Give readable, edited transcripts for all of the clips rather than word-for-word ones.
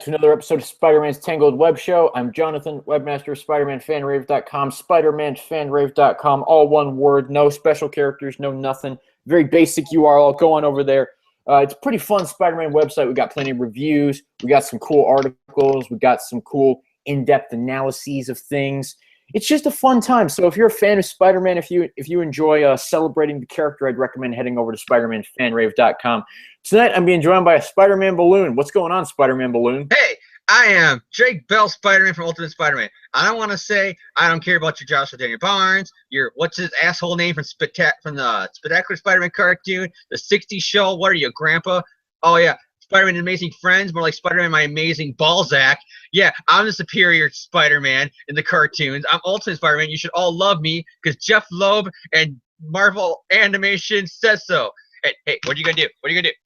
to another episode of Spider-Man's Tangled Web Show. I'm Jonathan, webmaster of SpiderManFanRave.com, SpiderManFanRave.com, all one word, no special characters, no nothing. Very basic URL. Go on over there. It's a pretty fun Spider-Man website. We got plenty of reviews. We got some cool articles. We got some cool in-depth analyses of things. It's just a fun time. So if you're a fan of Spider-Man, if you enjoy celebrating the character, I'd recommend heading over to SpiderManFanRave.com. Tonight, I'm being joined by a Spider-Man Balloon. What's going on, Spider-Man Balloon? Hey, I am Jake Bell, Spider-Man from Ultimate Spider-Man. I don't want to say I don't care about your Joshua Daniel Barnes, your what's his asshole name from the Spectacular Spider-Man cartoon, the 60s show. What are you, Grandpa? Oh yeah, Spider-Man and Amazing Friends, more like Spider-Man My Amazing Balzac. Yeah, I'm the superior Spider-Man in the cartoons. I'm Ultimate Spider-Man. You should all love me because Jeff Loeb and Marvel Animation says so. Hey, what are you gonna do? What are you gonna do?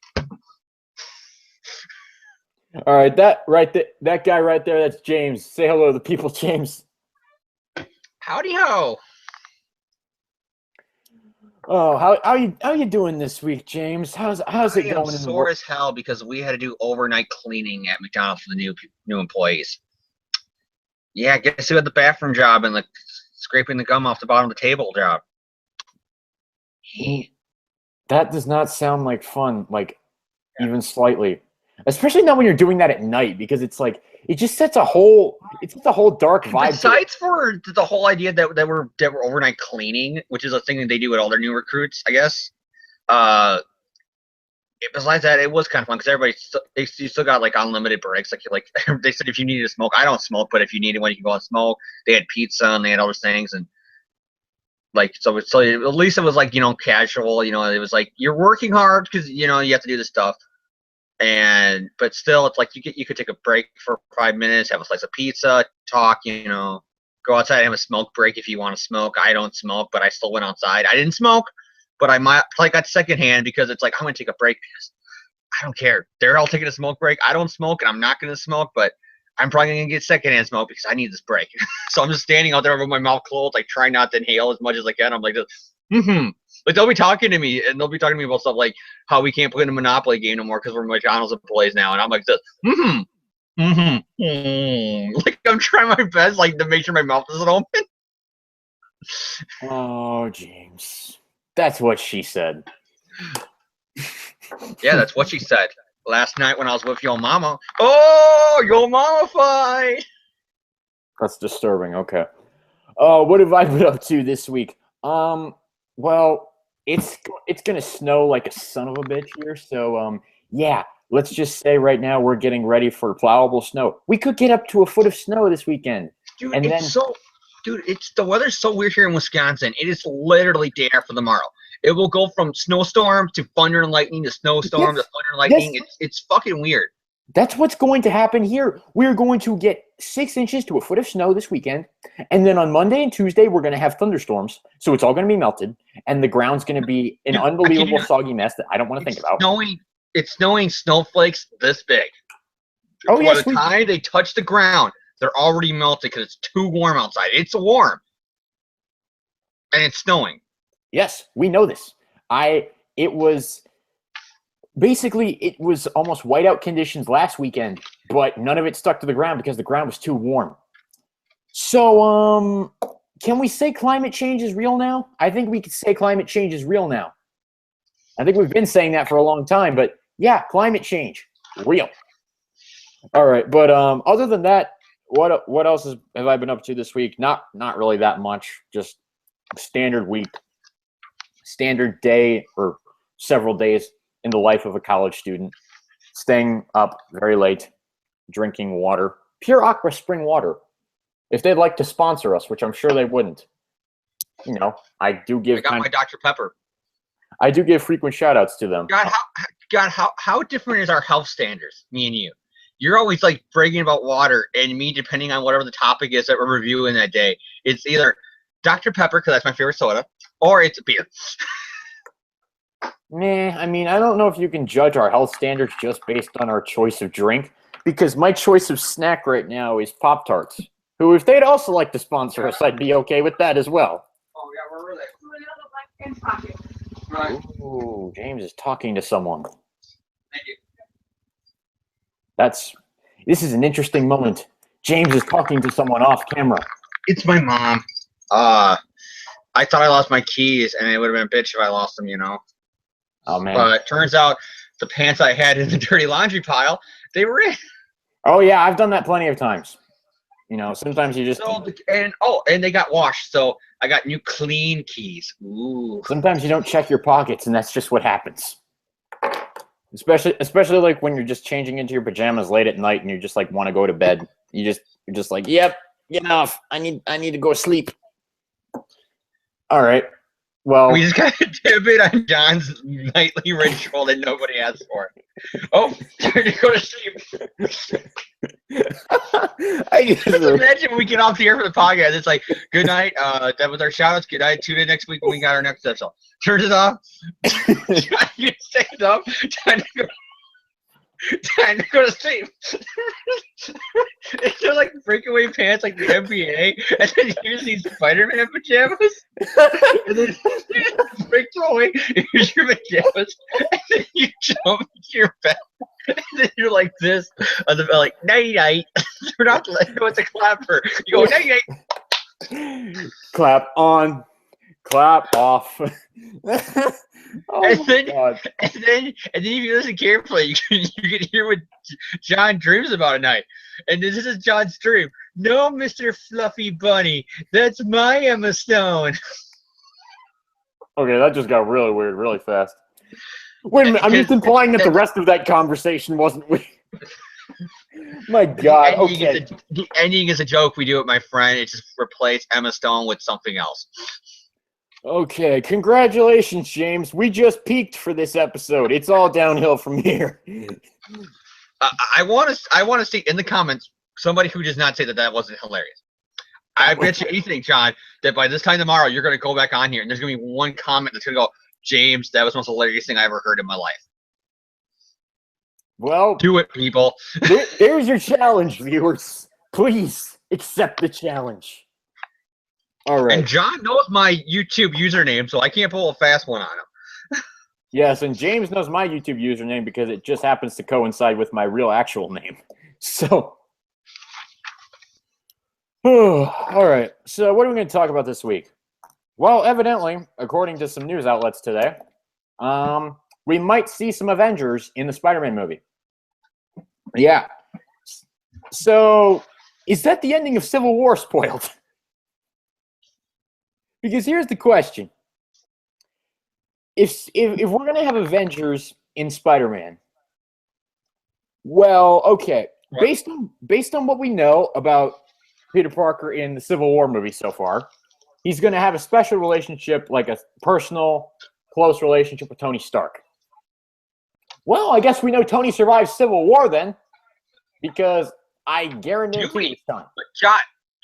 All right, that guy right there, that's James. Say hello to the people, James. Howdy ho. Oh, how you doing this week, James? How's it going? I'm sore as hell because we had to do overnight cleaning at McDonald's for the new employees. Yeah, guess who had the bathroom job and the scraping the gum off the bottom of the table job? That does not sound like fun, even slightly. Especially not when you're doing that at night, because it's like it just sets a whole dark vibe. Besides for the whole idea that we're overnight cleaning, which is a thing that they do with all their new recruits, I guess. Besides that, it was kind of fun because everybody you still got like unlimited breaks. Like they said, if you needed to smoke, I don't smoke, but if you needed one, you can go and smoke. They had pizza and they had other things, and like so at least it was like casual. It was like you're working hard because you have to do this stuff. But still, it's like you could take a break for 5 minutes, have a slice of pizza, talk, go outside and have a smoke break if you want to smoke. I don't smoke, but I still went outside. I didn't smoke, but I might probably got secondhand because it's like I'm gonna take a break because I don't care. They're all taking a smoke break. I don't smoke, and I'm not gonna smoke, but I'm probably gonna get secondhand smoke because I need this break. So I'm just standing out there with my mouth closed, like trying not to inhale as much as I can. I'm like, Like they'll be talking to me, and they'll be talking to me about stuff like how we can't play in a Monopoly game no more because we're McDonald's employees now, and I'm like this, like I'm trying my best, like to make sure my mouth isn't open. Oh, James, that's what she said. Yeah, that's what she said last night when I was with your mama. Oh, your mama fight. That's disturbing. Okay. What have I been up to this week? Well, it's gonna snow like a son of a bitch here. So yeah, let's just say right now we're getting ready for plowable snow. We could get up to a foot of snow this weekend. Dude, the weather's so weird here in Wisconsin. It is literally day after tomorrow. It will go from snowstorm to thunder and lightning to snowstorm to thunder and lightning. Yes. It's fucking weird. That's what's going to happen here. We're going to get 6 inches to a foot of snow this weekend. And then on Monday and Tuesday, we're going to have thunderstorms. So it's all going to be melted. And the ground's going to be an unbelievable soggy mess that I don't want to think about. It's snowing snowflakes this big. Oh, yes. By the time they touch the ground, they're already melted because it's too warm outside. It's warm. And it's snowing. Yes, we know this. It was almost whiteout conditions last weekend, but none of it stuck to the ground because the ground was too warm. So, can we say climate change is real now? I think we could say climate change is real now. I think we've been saying that for a long time, but yeah, climate change, real. All right, but other than that, what else have I been up to this week? Not really that much. Just standard week, standard day, or several days in the life of a college student, staying up very late, drinking water, pure aqua spring water. If they'd like to sponsor us, which I'm sure they wouldn't, I got my Dr. Pepper. I do give frequent shout outs to them. How different is our health standards, me and you? You're always like bragging about water, and me, depending on whatever the topic is that we're reviewing that day, it's either Dr. Pepper, because that's my favorite soda, or it's beer. I mean, I don't know if you can judge our health standards just based on our choice of drink, because my choice of snack right now is Pop-Tarts, who, if they'd also like to sponsor us, I'd be okay with that as well. Oh, yeah, where were they? Right. Ooh, James is talking to someone. Thank you. This is an interesting moment. James is talking to someone off camera. It's my mom. I thought I lost my keys, and it would have been a bitch if I lost them, you know. Oh, man. But it turns out the pants I had in the dirty laundry pile, they were in. Oh, yeah, I've done that plenty of times. You know, sometimes you just... And they got washed, so I got new clean keys. Ooh. Sometimes you don't check your pockets, and that's just what happens. Especially like when you're just changing into your pajamas late at night, and you just like want to go to bed. You're just like, yep, enough. I need to go sleep. All right. Well, we just got to dip it on John's nightly ritual that nobody asked for. Oh, time to go to sleep. I just imagine when we get off the air for the podcast. It's like, good night. That was our shout outs. Good night. Tune in next week when we got our next episode. Turn it off. You stand up. Time to go to sleep. They're like breakaway pants like the NBA, and then here's these Spider-Man pajamas, and then you break away, here's your pajamas, and then you jump into your bed, and then you're like this on the bed, like night night. You're not like what's a clapper. You go night night. Clap on, clap off. Oh and then, God. and then if you listen carefully, you can hear what John dreams about at night. And this is John's dream. No, Mr. Fluffy Bunny, that's my Emma Stone. Okay, that just got really weird, really fast. Wait a minute, I'm just implying that the rest of that conversation wasn't weird. My God. Okay. The ending is a joke we do with my friend. It just replaced Emma Stone with something else. Okay, congratulations, James. We just peaked for this episode. It's all downhill from here. I want to see in the comments somebody who does not say that wasn't hilarious. I bet you anything, John, that by this time tomorrow you're going to go back on here and there's going to be one comment that's going to go, James, that was the most hilarious thing I ever heard in my life. Well, do it, people. There's your challenge, viewers. Please accept the challenge. All right. And John knows my YouTube username, so I can't pull a fast one on him. Yes, and James knows my YouTube username because it just happens to coincide with my real actual name. So, all right. So what are we going to talk about this week? Well, evidently, according to some news outlets today, we might see some Avengers in the Spider-Man movie. Yeah. So, is that the ending of Civil War spoiled? Because here's the question. If we're going to have Avengers in Spider-Man, well, okay. Based on what we know about Peter Parker in the Civil War movie so far, he's going to have a special relationship, like a personal, close relationship with Tony Stark. Well, I guess we know Tony survived Civil War then, because I guarantee it's done.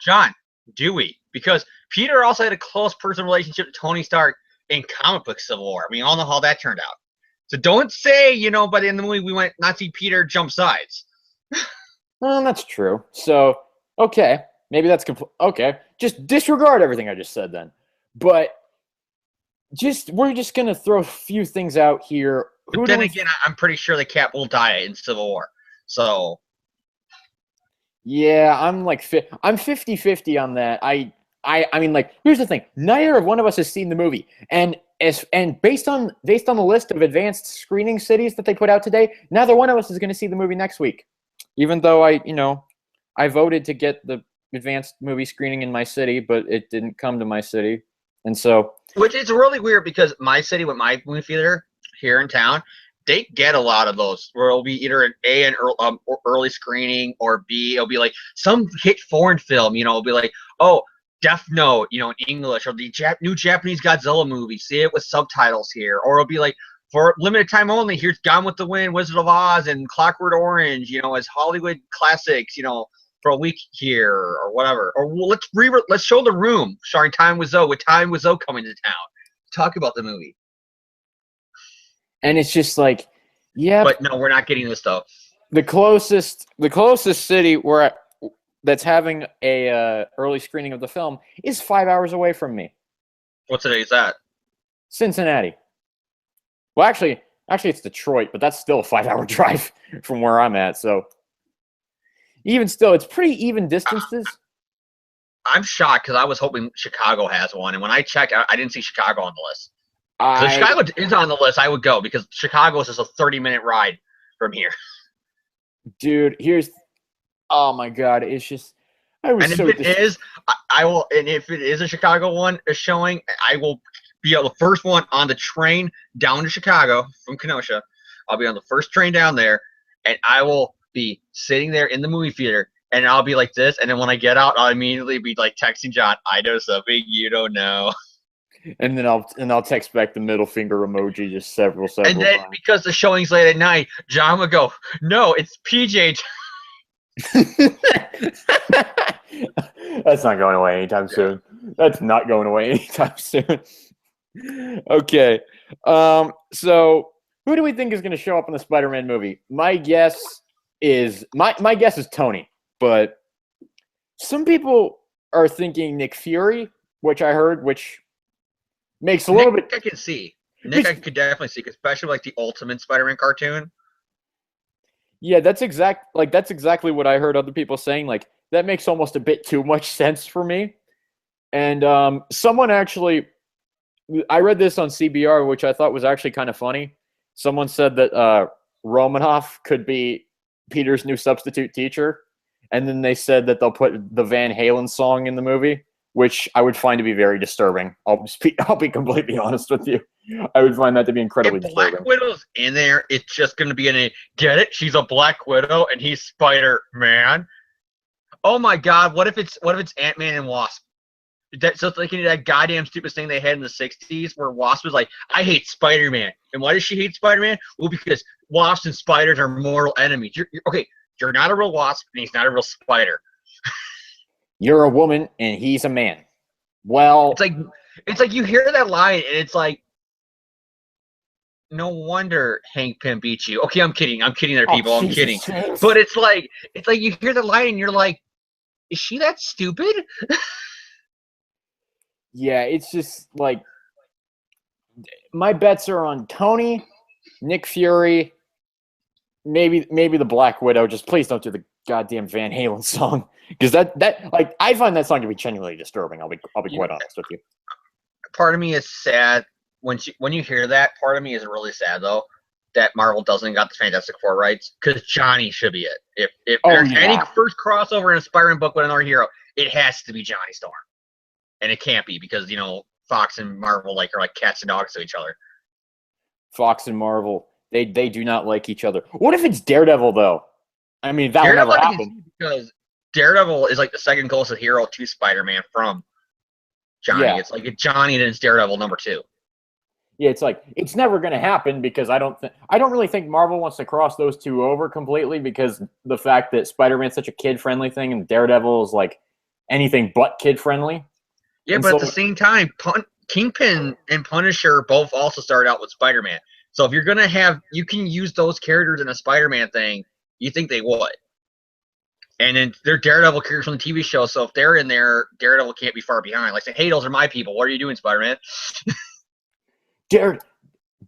John, do we? Because Peter also had a close personal relationship with Tony Stark in comic book Civil War. We all know how that turned out. So don't say, by the end of the movie we went not see Peter jump sides. Well, that's true. So, okay. Maybe that's okay. Just disregard everything I just said then. But we're just going to throw a few things out here. But then again, I'm pretty sure the Cap will die in Civil War. So... yeah, I'm 50-50 on that. I mean, like, here's the thing. Neither of one of us has seen the movie. And based on the list of advanced screening cities that they put out today, neither one of us is going to see the movie next week. Even though I voted to get the advanced movie screening in my city, but it didn't come to my city. And so, which is really weird because my city with my movie theater here in town, they get a lot of those where it'll be either an early screening, or B, it'll be like some hit foreign film, it'll be like, oh, Death Note, in English, or the new Japanese Godzilla movie, see it with subtitles here, or it'll be like, for limited time only, here's Gone with the Wind, Wizard of Oz, and Clockwork Orange, as Hollywood classics, for a week here, or whatever. Or let's show The Room, starring Time Wiseau, with Time Wiseau coming to town. Talk about the movie. And it's just like, yeah. But no, we're not getting this stuff. The closest city that's having a early screening of the film is 5 hours away from me. What city is that? Cincinnati. Well, actually, it's Detroit, but that's still a 5-hour drive from where I'm at. So, even still, it's pretty even distances. I'm shocked because I was hoping Chicago has one, and when I checked, I didn't see Chicago on the list. If Chicago is on the list, I would go because Chicago is just a 30-minute ride from here. Dude, oh my God, it's just, And if it is, I will. And if it is a Chicago one showing, I will be the first one on the train down to Chicago from Kenosha. I'll be on the first train down there, and I will be sitting there in the movie theater, and I'll be like this. And then when I get out, I'll immediately be like texting John, "I know something you don't know." And then I'll text back the middle finger emoji just several And then times. because the showing's late at night, John would go, "No, it's PJ." That's not going away anytime soon. That's not going away anytime soon. Okay. So who do we think is going to show up in the Spider-Man movie? My guess is Tony, but some people are thinking Nick Fury, which I heard, which makes a little bit. I can see. Nick, I could definitely see, especially like the Ultimate Spider-Man cartoon. Yeah, that's exactly what I heard other people saying. Like, that makes almost a bit too much sense for me. And someone actually, I read this on CBR, which I thought was actually kind of funny. Someone said that Romanoff could be Peter's new substitute teacher, and then they said that they'll put the Van Halen song in the movie, which I would find to be very disturbing. I'll be completely honest with you. I would find that to be incredibly disturbing. Black Widow's in there. It's just going to be get it? She's a Black Widow and he's Spider-Man. Oh my God! What if it's Ant-Man and Wasp? So it's like that goddamn stupid thing they had in the '60s where Wasp was like, "I hate Spider-Man," and why does she hate Spider-Man? Well, because wasps and spiders are mortal enemies. You're not a real wasp and he's not a real spider. You're a woman and he's a man. Well, it's like you hear that line and it's like, no wonder Hank Pym beat you. Okay, I'm kidding there, people. I'm kidding. But it's like you hear the line and you're like, is she that stupid? Yeah, it's just like, my bets are on Tony, Nick Fury, maybe the Black Widow. Just please don't do the goddamn Van Halen song, because that like, I find that song to be genuinely disturbing. I'll be quite honest with you. Part of me is sad when you hear that. Part of me is really sad though that Marvel doesn't got the Fantastic Four rights, because Johnny should be it. If there's any first crossover in a Spider-Man book with another hero, it has to be Johnny Storm, and it can't be because Fox and Marvel are like cats and dogs to each other. Fox and Marvel, they do not like each other. What if it's Daredevil though? I mean, that would never happen. Because Daredevil is like the second closest hero to Spider-Man from Johnny. Yeah. It's like Johnny and then it's Daredevil number 2. Yeah, it's like, it's never going to happen, because I don't really think Marvel wants to cross those two over completely, because the fact that Spider-Man's such a kid-friendly thing and Daredevil is like anything but kid-friendly. Yeah, but at the same time, Kingpin and Punisher both also started out with Spider-Man. So if you're going to you can use those characters in a Spider-Man thing, you think they would. And then they're Daredevil characters from the TV show, so if they're in there, Daredevil can't be far behind. Like, say, hey, those are my people. What are you doing, Spider-Man?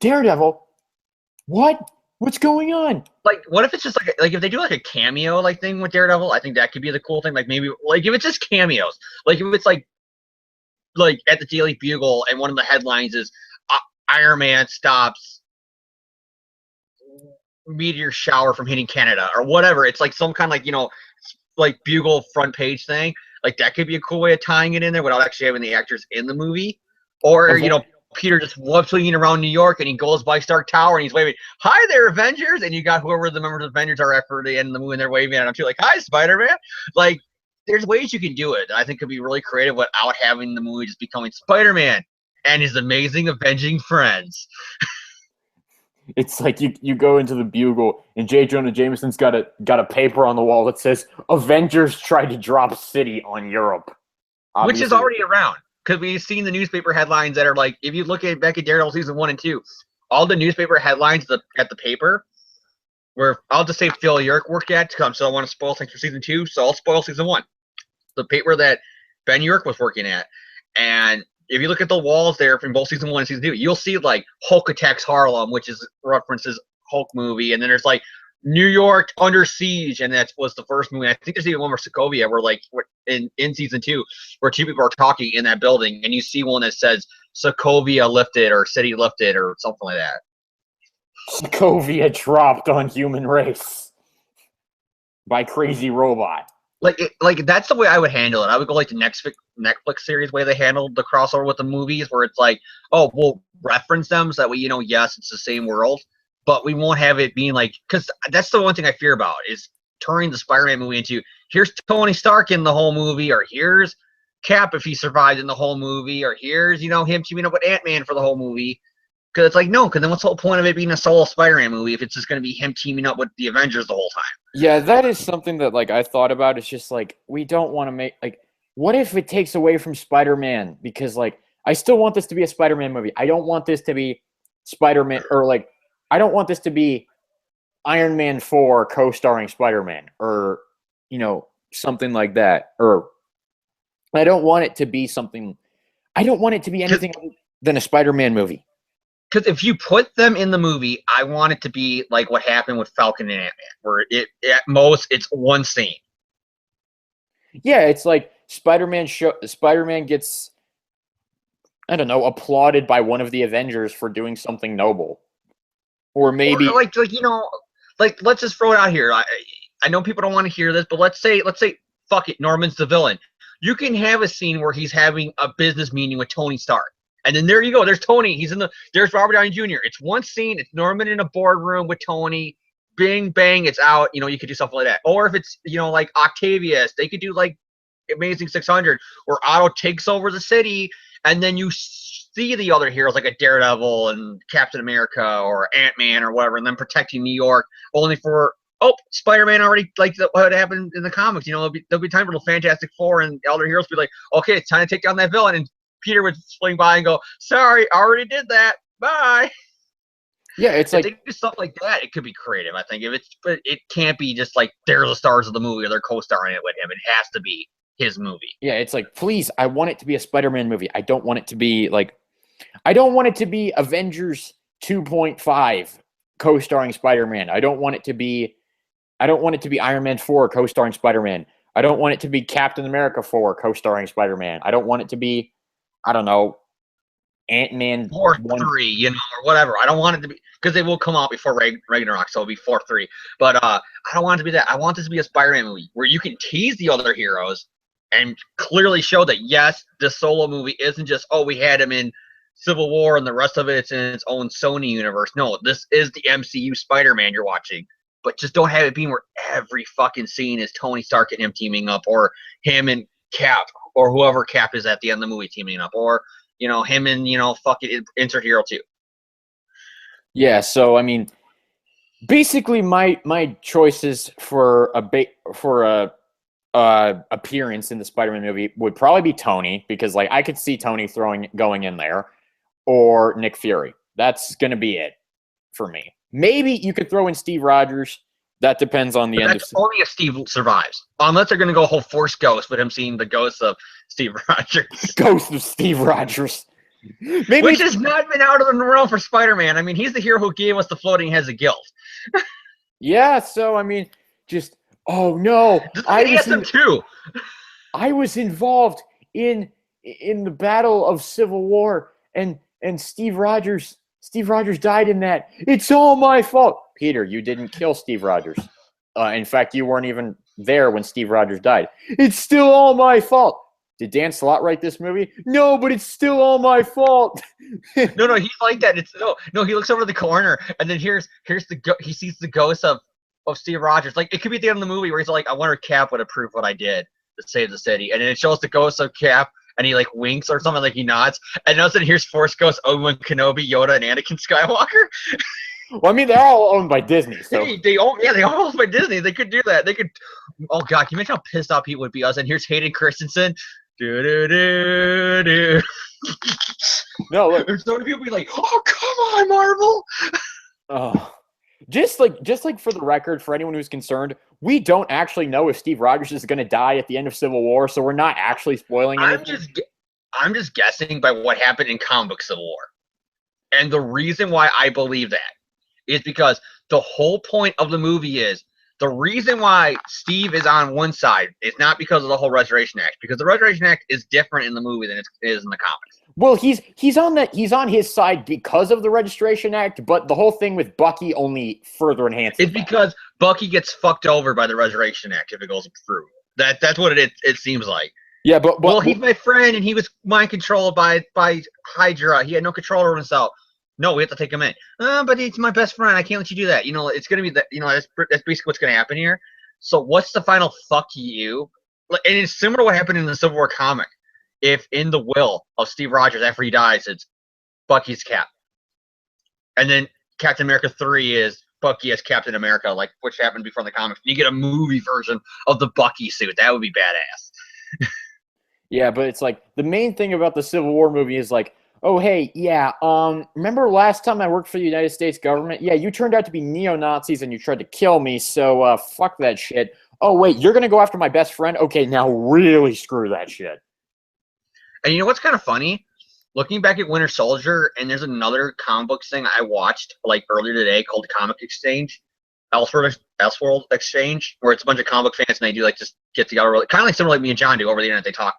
Daredevil? What's going on? Like, what if it's just like if they do like a cameo thing with Daredevil? I think that could be the cool thing. Like, maybe if it's just cameos, like if it's like at the Daily Bugle and one of the headlines is Iron Man stops meteor shower from hitting Canada or whatever. It's like some kind of like Bugle front page thing. Like, that could be a cool way of tying it in there without actually having the actors in the movie. Or Peter just swinging around New York and he goes by Stark Tower and he's waving, "Hi there, Avengers!" And you got whoever the members of Avengers are after the end of the movie and they're waving at him too, like, "Hi, Spider-Man!" Like, there's ways you can do it. I think could be really creative without having the movie just becoming Spider-Man and his amazing avenging friends. It's like you go into the Bugle and J. Jonah Jameson's got a paper on the wall that says Avengers tried to drop city on Europe. Obviously. Which is already around. Because we've seen the newspaper headlines that are like, if you look back at Daredevil season 1 and 2, all the newspaper headlines at the paper, where I'll just say Phil Urich worked at, so I don't want to spoil things for season 2, so I'll spoil season 1. The paper that Ben Urich was working at. And if you look at the walls there from both season 1 and season 2, you'll see like Hulk Attacks Harlem, which is references Hulk movie, and then there's like New York under siege, and that was the first movie. I think there's even one where Sokovia, where like in season 2, where 2 people are talking in that building, and you see one that says Sokovia lifted or city lifted or something like that. Sokovia dropped on human race by crazy robot. Like that's the way I would handle it. I would go like the Netflix series way they handled the crossover with the movies, where it's like, oh, we'll reference them so that way yes, it's the same world, but we won't have it being like, because that's the one thing I fear about is turning the Spider-Man movie into here's Tony Stark in the whole movie, or here's Cap if he survived in the whole movie, or here's him teaming up with Ant-Man for the whole movie. Because it's like, no, because then what's the whole point of it being a solo Spider-Man movie if it's just going to be him teaming up with the Avengers the whole time? Yeah, that is something that like I thought about. It's just like we don't want to make like, what if it takes away from Spider-Man? Because like I still want this to be a Spider-Man movie. I don't want this to be Spider-Man, or like I don't want this to be Iron Man 4 co-starring Spider-Man, or something like that. Or I don't want it to be something. I don't want it to be anything other than a Spider-Man movie. Because if you put them in the movie, I want it to be like what happened with Falcon and Ant-Man, where at most it's one scene. Yeah, it's like Spider-Man gets, I don't know, applauded by one of the Avengers for doing something noble, or maybe like let's just throw it out here. I know people don't want to hear this, but let's say fuck it, Norman's the villain. You can have a scene where he's having a business meeting with Tony Stark. And then there you go. There's Tony. There's Robert Downey Jr. It's one scene. It's Norman in a boardroom with Tony. Bing, bang, it's out. You could do something like that. Or if it's, like Octavius, they could do like Amazing 600, where Otto takes over the city, and then you see the other heroes like a Daredevil and Captain America or Ant-Man or whatever, and then protecting New York, only for, Spider-Man already, like what happened in the comics. There'll be time for the Fantastic Four and the other heroes be like, okay, it's time to take down that villain, and Peter would swing by and go, sorry, already did that. Bye. Yeah, it's like, if they do stuff like that, it could be creative, I think. But it can't be just like they're the stars of the movie or they're co-starring it with him. It has to be his movie. Yeah, it's like, please, I want it to be a Spider-Man movie. I don't want it to be like, I don't want it to be Avengers 2.5 co-starring Spider-Man. I don't want it to be Iron Man 4 co-starring Spider-Man. I don't want it to be Captain America 4 co-starring Spider-Man. I don't want it to be, I don't know, Ant-Man 4-3, or whatever. I don't want it to be, because they will come out before Ragnarok, so it'll be 4-3. But I don't want it to be that. I want this to be a Spider-Man movie where you can tease the other heroes and clearly show that, yes, the solo movie isn't just, we had him in Civil War and the rest of it's in its own Sony universe. No, this is the MCU Spider-Man you're watching. But just don't have it being where every fucking scene is Tony Stark and him teaming up, or him and Cap, or whoever Cap is at the end of the movie teaming up, or him and fucking insert hero too. Yeah, so I mean, basically my choices for a appearance in the Spider-Man movie would probably be Tony, because like I could see Tony going in there, or Nick Fury. That's gonna be it for me. Maybe you could throw in Steve Rogers. That depends on the end of. Only if Steve survives, unless they're gonna go whole Force Ghost with him seeing the ghost of Steve Rogers. Ghost of Steve Rogers. Maybe which has not been out of the realm for Spider-Man. I mean, he's the hero who gave us the floating heads of guilt. Yeah, so I mean, just no, too. I was involved in the Battle of Civil War, and Steve Rogers died in that. It's all my fault. Peter, you didn't kill Steve Rogers. In fact, you weren't even there when Steve Rogers died. It's still all my fault. Did Dan Slott write this movie? No, but it's still all my fault. No, he's like that. It's no. He looks over the corner, and then he sees the ghost of Steve Rogers. Like, it could be at the end of the movie where he's like, I wonder if Cap would approve what I did to save the city, and then it shows the ghost of Cap, and he like winks or something, like he nods, and all of a sudden here's Force Ghost, Obi-Wan Kenobi, Yoda, and Anakin Skywalker. Well, I mean, they're all owned by Disney, so they all owned by Disney. They could do that. They could. Oh God, can you imagine how pissed off people would be? Us, and here's Hayden Christensen. Do do do do. No, look, there's so many people be like, "Oh, come on, Marvel." Oh, just like for the record, for anyone who's concerned, we don't actually know if Steve Rogers is going to die at the end of Civil War, so we're not actually spoiling anything. I'm just guessing by what happened in comic book Civil War, and the reason why I believe that is because the whole point of the movie is the reason why Steve is on one side is not because of the whole Restoration Act, because the Restoration Act is different in the movie than it is in the comics. Well, he's on his side because of the Registration Act, but the whole thing with Bucky only further enhances It's because Bucky gets fucked over by the Restoration Act if it goes through. That's what it seems like. Yeah, but well, he's my friend, and he was mind controlled by Hydra. He had no control over himself. No, we have to take him in. But he's my best friend. I can't let you do that. You know, it's gonna be that. You know, that's basically what's gonna happen here. So, what's the final fuck you? And it's similar to what happened in the Civil War comic. If in the will of Steve Rogers after he dies, it's Bucky's Cap, and then Captain America 3 is Bucky as Captain America, like which happened before in the comics. You get a movie version of the Bucky suit. That would be badass. Yeah, but it's like the main thing about the Civil War movie is like, oh, hey, yeah, remember last time I worked for the United States government? Yeah, you turned out to be neo-Nazis and you tried to kill me, so fuck that shit. Oh, wait, you're going to go after my best friend? Okay, now really screw that shit. And you know what's kind of funny? Looking back at Winter Soldier, and there's another comic book thing I watched like earlier today called Comic Exchange, Elseworld Exchange, where it's a bunch of comic book fans and they do like just get together, kind of like similar like me and John do over the internet. They talk.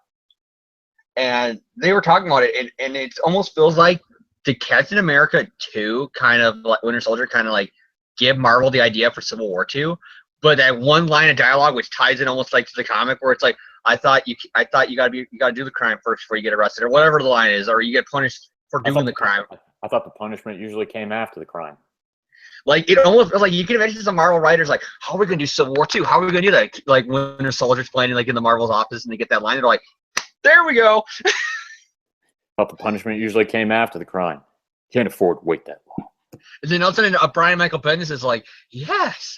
And they were talking about it, and it almost feels like the Captain America 2 kind of like Winter Soldier kind of like give Marvel the idea for Civil War 2, but that one line of dialogue which ties in almost like to the comic where it's like, I thought you gotta do the crime first before you get arrested, or whatever the line is, or you get punished for doing the crime. I thought the punishment usually came after the crime. Like, it almost feels like you can imagine some Marvel writers like, how are we gonna do Civil War 2? How are we gonna do that? Like Winter Soldier's playing like in the Marvel's office and they get that line, they're like, there we go. Thought the punishment usually came after the crime. Can't afford to wait that long. And then all of a sudden, Brian Michael Bendis is like, yes,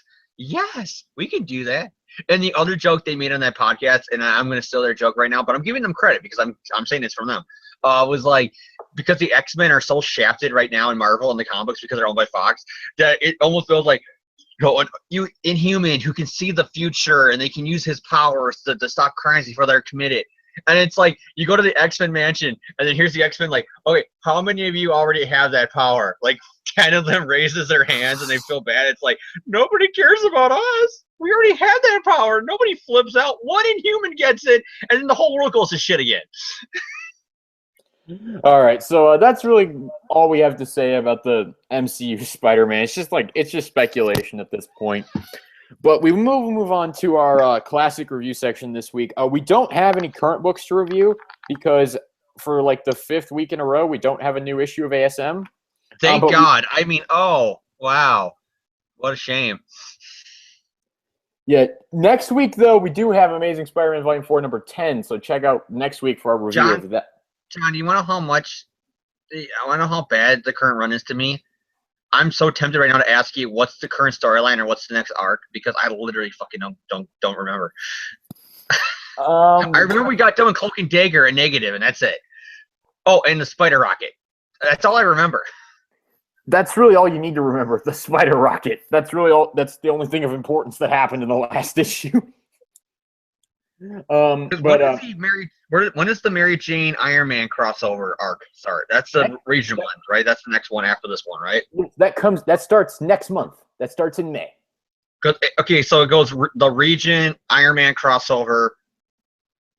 we can do that. And the other joke they made on that podcast, and I'm going to steal their joke right now, but I'm giving them credit because I'm saying it's from them, was like, because the X-Men are so shafted right now in Marvel and the comics because they're owned by Fox, that it almost feels like, you Inhuman who can see the future and they can use his powers to stop crimes before they're committed. And it's like, you go to the X-Men mansion, and then here's the X-Men like, okay, how many of you already have that power? Like, 10 of them raises their hands, and they feel bad. It's like, nobody cares about us. We already had that power. Nobody flips out. One Inhuman gets it, and then the whole world goes to shit again. All right, so that's really all we have to say about the MCU Spider-Man. It's just speculation at this point. But we move on to our classic review section this week. We don't have any current books to review because for like the 5th week in a row, we don't have a new issue of ASM. Thank God. I mean, oh, wow. What a shame. Yeah, next week, though, we do have Amazing Spider-Man Volume 4, number 10, so check out next week for our review of that. John, do you want to know I want to know how bad the current run is to me? I'm so tempted right now to ask you what's the current storyline or what's the next arc because I literally fucking don't remember. I remember we got done with Cloak and Dagger and Negative, and that's it. Oh, and the Spider Rocket. That's all I remember. That's really all you need to remember, the Spider Rocket. That's really all. That's the only thing of importance that happened in the last issue. When is the Mary Jane Iron Man crossover arc start? That's the regional one, right? That's the next one after this one, right? That starts next month. That starts in May. Okay, so it goes the region, Iron Man crossover,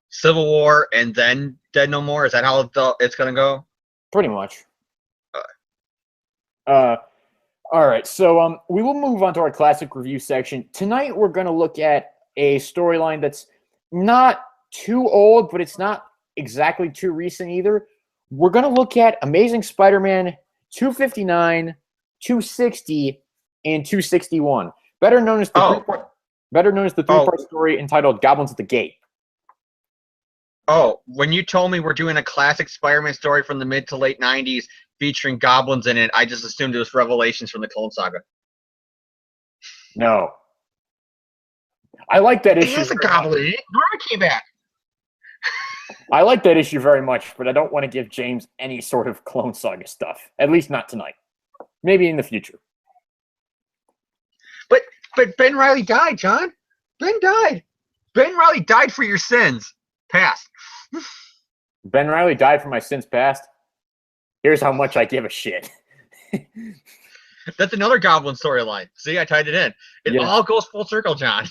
Civil War, and then Dead No More. Is that how it's gonna go? Pretty much. All right, so we will move on to our classic review section. Tonight we're going to look at a storyline that's not too old, but it's not exactly too recent either. We're going to look at Amazing Spider-Man 259, 260, and 261, better known as the three-part story entitled Goblins at the Gate. Oh, when you told me we're doing a classic Spider-Man story from the mid to late 90s featuring goblins in it, I just assumed it was Revelations from the Clone Saga. No. I like that issue. It has a goblin in it. Nora came back. I like that issue very much, but I don't want to give James any sort of Clone Saga stuff. At least not tonight. Maybe in the future. But Ben Reilly died, John. Ben died. Ben Reilly died for your sins. Past. Ben Reilly died for my sins past. Here's how much I give a shit. That's another Goblin storyline. See, I tied it in. It Yeah. all goes full circle, John.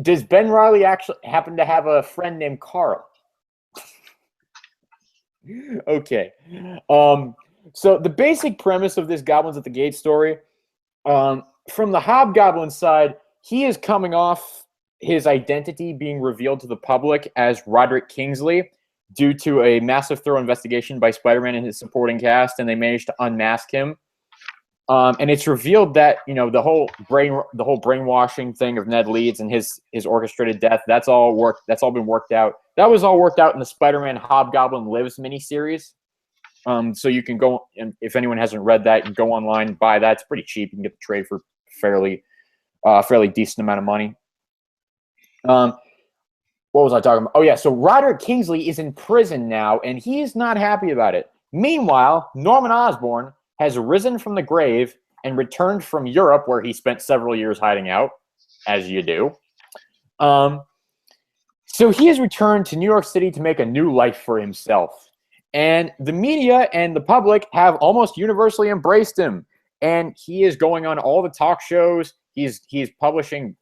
Does Ben Riley actually happen to have a friend named Carl? Okay. So the basic premise of this Goblins at the Gate story, from the Hobgoblin side, he is coming off his identity being revealed to the public as Roderick Kingsley due to a massive thorough investigation by Spider-Man and his supporting cast, and they managed to unmask him. And it's revealed that the whole brainwashing thing of Ned Leeds and his orchestrated death, that's all been worked out. That was all worked out in the Spider-Man Hobgoblin Lives miniseries. So you can go, and if anyone hasn't read that, you can go online and buy that. It's pretty cheap. You can get the trade for fairly decent amount of money. What was I talking about? Oh yeah, so Roderick Kingsley is in prison now, and he is not happy about it. Meanwhile, Norman Osborn has risen from the grave and returned from Europe, where he spent several years hiding out, as you do. So he has returned to New York City to make a new life for himself. And the media and the public have almost universally embraced him. And he is going on all the talk shows. He's publishing,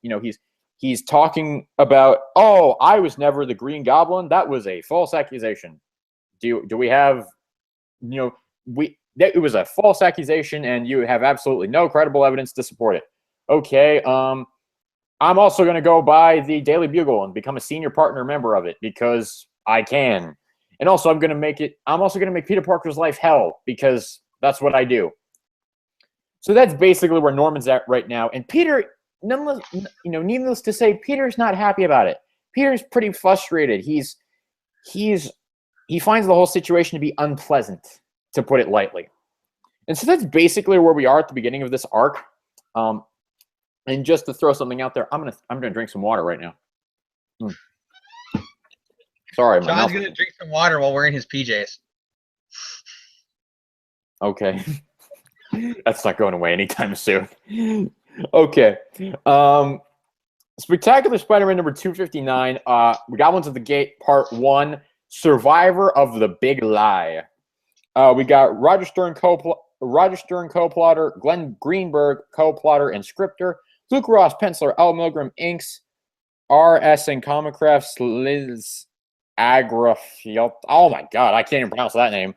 he's talking about, oh, I was never the Green Goblin. That was a false accusation. Do we have, it was a false accusation, and you have absolutely no credible evidence to support it. Okay, I'm also going to go buy the Daily Bugle and become a senior partner member of it because I can. And also, I'm also going to make Peter Parker's life hell because that's what I do. So that's basically where Norman's at right now. And Peter, needless to say, Peter's not happy about it. Peter's pretty frustrated. He finds the whole situation to be unpleasant, to put it lightly. And so that's basically where we are at the beginning of this arc. And just to throw something out there, I'm gonna drink some water right now. Sorry, John's gonna drink some water while wearing his PJs. Okay. That's not going away anytime soon. Okay. Spectacular Spider-Man number 259, Goblins of the Gate, Part 1, Survivor of the Big Lie. We got Roger Stern co-plotter, Glenn Greenberg co-plotter and scripter, Luke Ross penciler, Al Milgram inks, R.S. and Comic Crafts, Liz Agrafield. Oh my God, I can't even pronounce that name.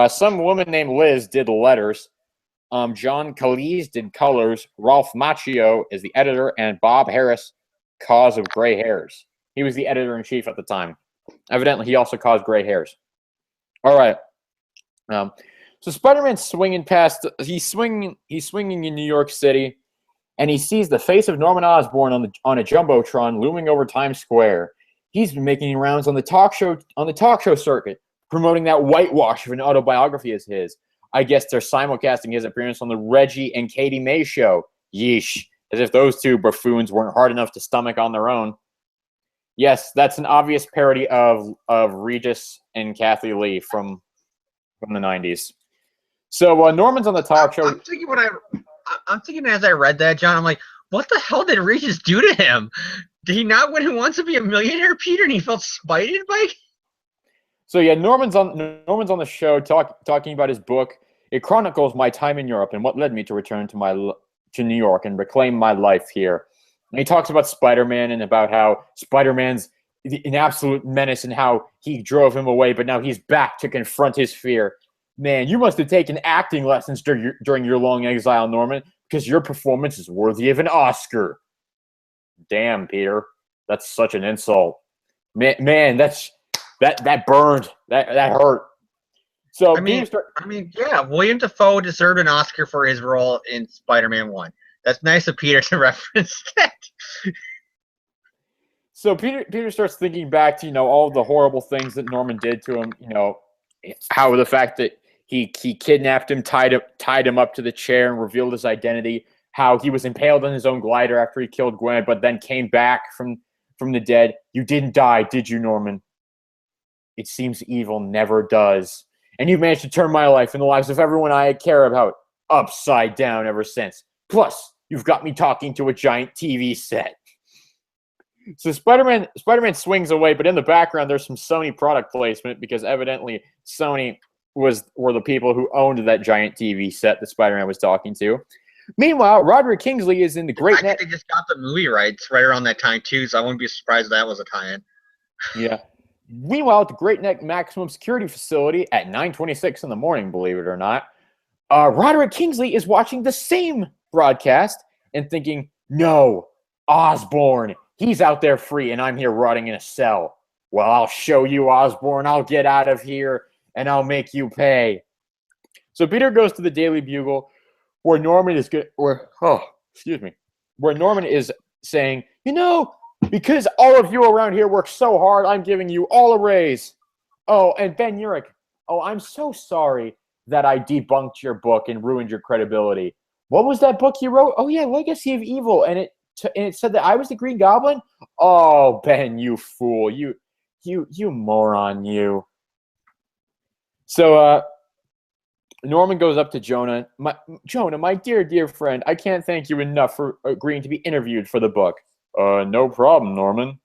Some woman named Liz did letters. John Calise did colors. Ralph Macchio is the editor, and Bob Harris, cause of gray hairs. He was the editor-in-chief at the time. Evidently, he also caused gray hairs. All right. So Spider-Man's swinging past. He's swinging in New York City, and he sees the face of Norman Osborn on a jumbotron looming over Times Square. He's been making rounds on the talk show circuit, promoting that whitewash of an autobiography as his. I guess they're simulcasting his appearance on the Reggie and Katie May show. Yeesh. As if those two buffoons weren't hard enough to stomach on their own. Yes, that's an obvious parody of Regis and Kathy Lee from the 90s. So Norman's on the talk show. I'm thinking as I read that, John, I'm like, what the hell did Regis do to him? Did he not win Who Wants to Be a Millionaire, Peter, and he felt spited by? So yeah, Norman's on the show talking about his book. It chronicles my time in Europe and what led me to return to New York and reclaim my life here. And he talks about Spider-Man and about how Spider-Man's an absolute menace and how he drove him away, but now he's back to confront his fear. Man, you must have taken acting lessons during your long exile, Norman, because your performance is worthy of an Oscar. Damn, Peter. That's such an insult. Man, that burned. That hurt. So William Dafoe deserved an Oscar for his role in Spider-Man 1. That's nice of Peter to reference that. So Peter starts thinking back to all the horrible things that Norman did to him. How the fact that he kidnapped him, tied him up to the chair, and revealed his identity. How he was impaled on his own glider after he killed Gwen, but then came back from the dead. You didn't die, did you, Norman? It seems evil never does. And you've managed to turn my life and the lives of everyone I care about upside down ever since. Plus, you've got me talking to a giant TV set. So Spider-Man swings away, but in the background there's some Sony product placement because evidently Sony were the people who owned that giant TV set that Spider-Man was talking to. Meanwhile, Roderick Kingsley is in the Great I think they just got the movie rights right around that time too, so I wouldn't be surprised if that was a tie-in. Yeah. Meanwhile, at the Great Neck Maximum Security Facility at 9:26 in the morning, believe it or not, Roderick Kingsley is watching the same broadcast and thinking, no, Osborn, he's out there free and I'm here rotting in a cell. Well, I'll show you, Osborn. I'll get out of here and I'll make you pay. So Peter goes to the Daily Bugle where Norman is where Norman is saying, because all of you around here work so hard, I'm giving you all a raise. Oh, and Ben Urich, I'm so sorry that I debunked your book and ruined your credibility. What was that book you wrote? Oh, yeah, Legacy of Evil. And it said that I was the Green Goblin? Oh, Ben, you fool. You moron, you. So Norman goes up to Jonah. Jonah, my dear friend, I can't thank you enough for agreeing to be interviewed for the book. No problem, Norman.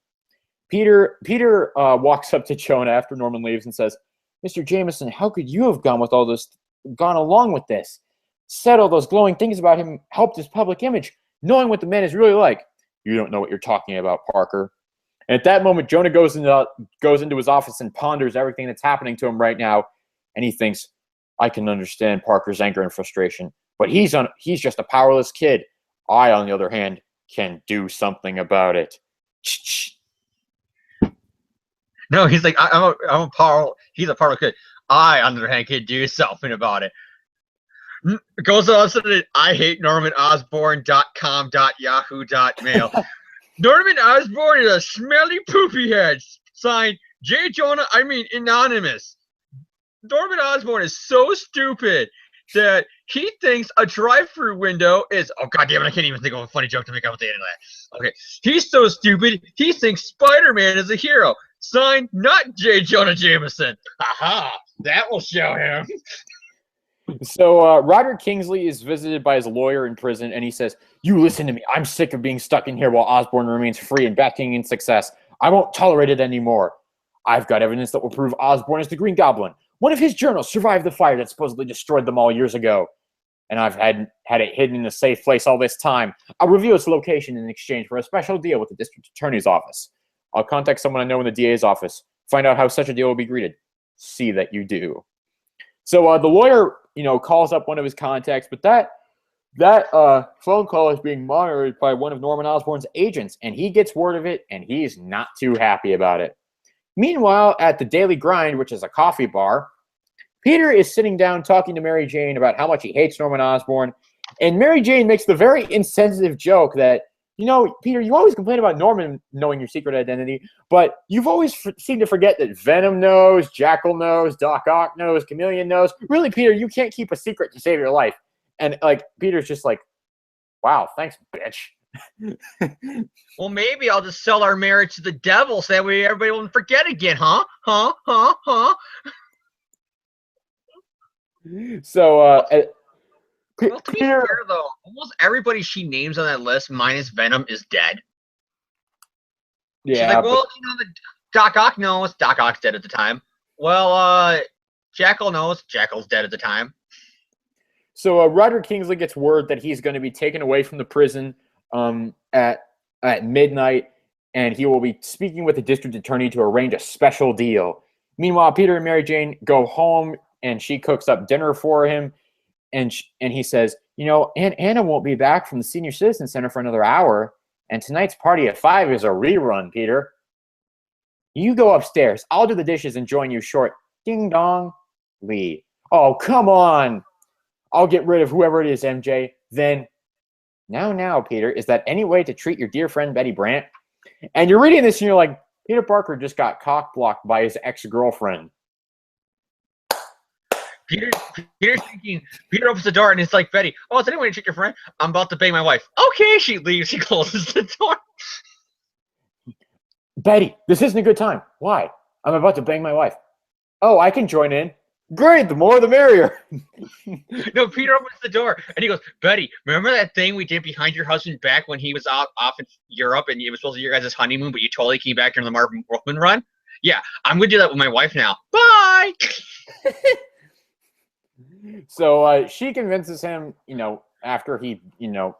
Peter walks up to Jonah after Norman leaves and says, Mr. Jameson, how could you have gone along with this? Said all those glowing things about him, helped his public image, knowing what the man is really like. You don't know what you're talking about, Parker. And at that moment, Jonah goes into his office and ponders everything that's happening to him right now, and he thinks, I can understand Parker's anger and frustration, but he's just a powerless kid. I, on the other hand, can do something about it. No, he's like, he's a powerful kid. I, on the other hand, can do something about it. Goes on to I hate Norman Osborn.com.yahoo.mail. Norman Osborn is a smelly poopy head. Signed, J. Jonah, anonymous. Norman Osborn is so stupid that he thinks a drive-through window is... Oh, goddammit, I can't even think of a funny joke to make up with the end of that. Okay, he's so stupid, he thinks Spider-Man is a hero. Signed, not J. Jonah Jameson. Haha, that will show him. So Roderick Kingsley is visited by his lawyer in prison, and he says, you listen to me. I'm sick of being stuck in here while Osborn remains free and basking in success. I won't tolerate it anymore. I've got evidence that will prove Osborn is the Green Goblin. One of his journals survived the fire that supposedly destroyed them all years ago. And I've had it hidden in a safe place all this time. I'll reveal its location in exchange for a special deal with the district attorney's office. I'll contact someone I know in the DA's office. Find out how such a deal will be greeted. See that you do. So the lawyer, calls up one of his contacts, but that phone call is being monitored by one of Norman Osborn's agents, and he gets word of it, and he's not too happy about it. Meanwhile, at the Daily Grind, which is a coffee bar, Peter is sitting down talking to Mary Jane about how much he hates Norman Osborn, and Mary Jane makes the very insensitive joke that, Peter, you always complain about Norman knowing your secret identity, but you've always seemed to forget that Venom knows, Jackal knows, Doc Ock knows, Chameleon knows. Really, Peter, you can't keep a secret to save your life. And, Peter's just like, wow, thanks, bitch. Well, maybe I'll just sell our marriage to the devil so that way everybody won't forget again, huh? So, well, to be fair, though, almost everybody she names on that list, minus Venom, is dead. Yeah. She's like, well, the Doc Ock knows. Doc Ock's dead at the time. Well, Jackal knows. Jackal's dead at the time. So Roderick Kingsley gets word that he's going to be taken away from the prison at midnight, and he will be speaking with the district attorney to arrange a special deal. Meanwhile, Peter and Mary Jane go home, and she cooks up dinner for him, and he says, Aunt Anna won't be back from the Senior Citizen Center for another hour, and tonight's party at 5 is a rerun, Peter. You go upstairs. I'll do the dishes and join you short. Ding dong. Lee. Oh, come on. I'll get rid of whoever it is, MJ. Then, now, Peter, is that any way to treat your dear friend Betty Brant? And you're reading this and you're like, Peter Parker just got cock-blocked by his ex-girlfriend. Peter's thinking, Peter opens the door and it's like, Betty, oh, is anyone to treat your friend? I'm about to bang my wife. Okay, she leaves. She closes the door. Betty, this isn't a good time. Why? I'm about to bang my wife. Oh, I can join in. Great, the more the merrier. No, Peter opens the door and he goes, Betty, remember that thing we did behind your husband's back when he was off in Europe and it was supposed to be your guys' honeymoon, but you totally came back during the Marvin Wolfman run? Yeah, I'm going to do that with my wife now. Bye! So she convinces him, after he,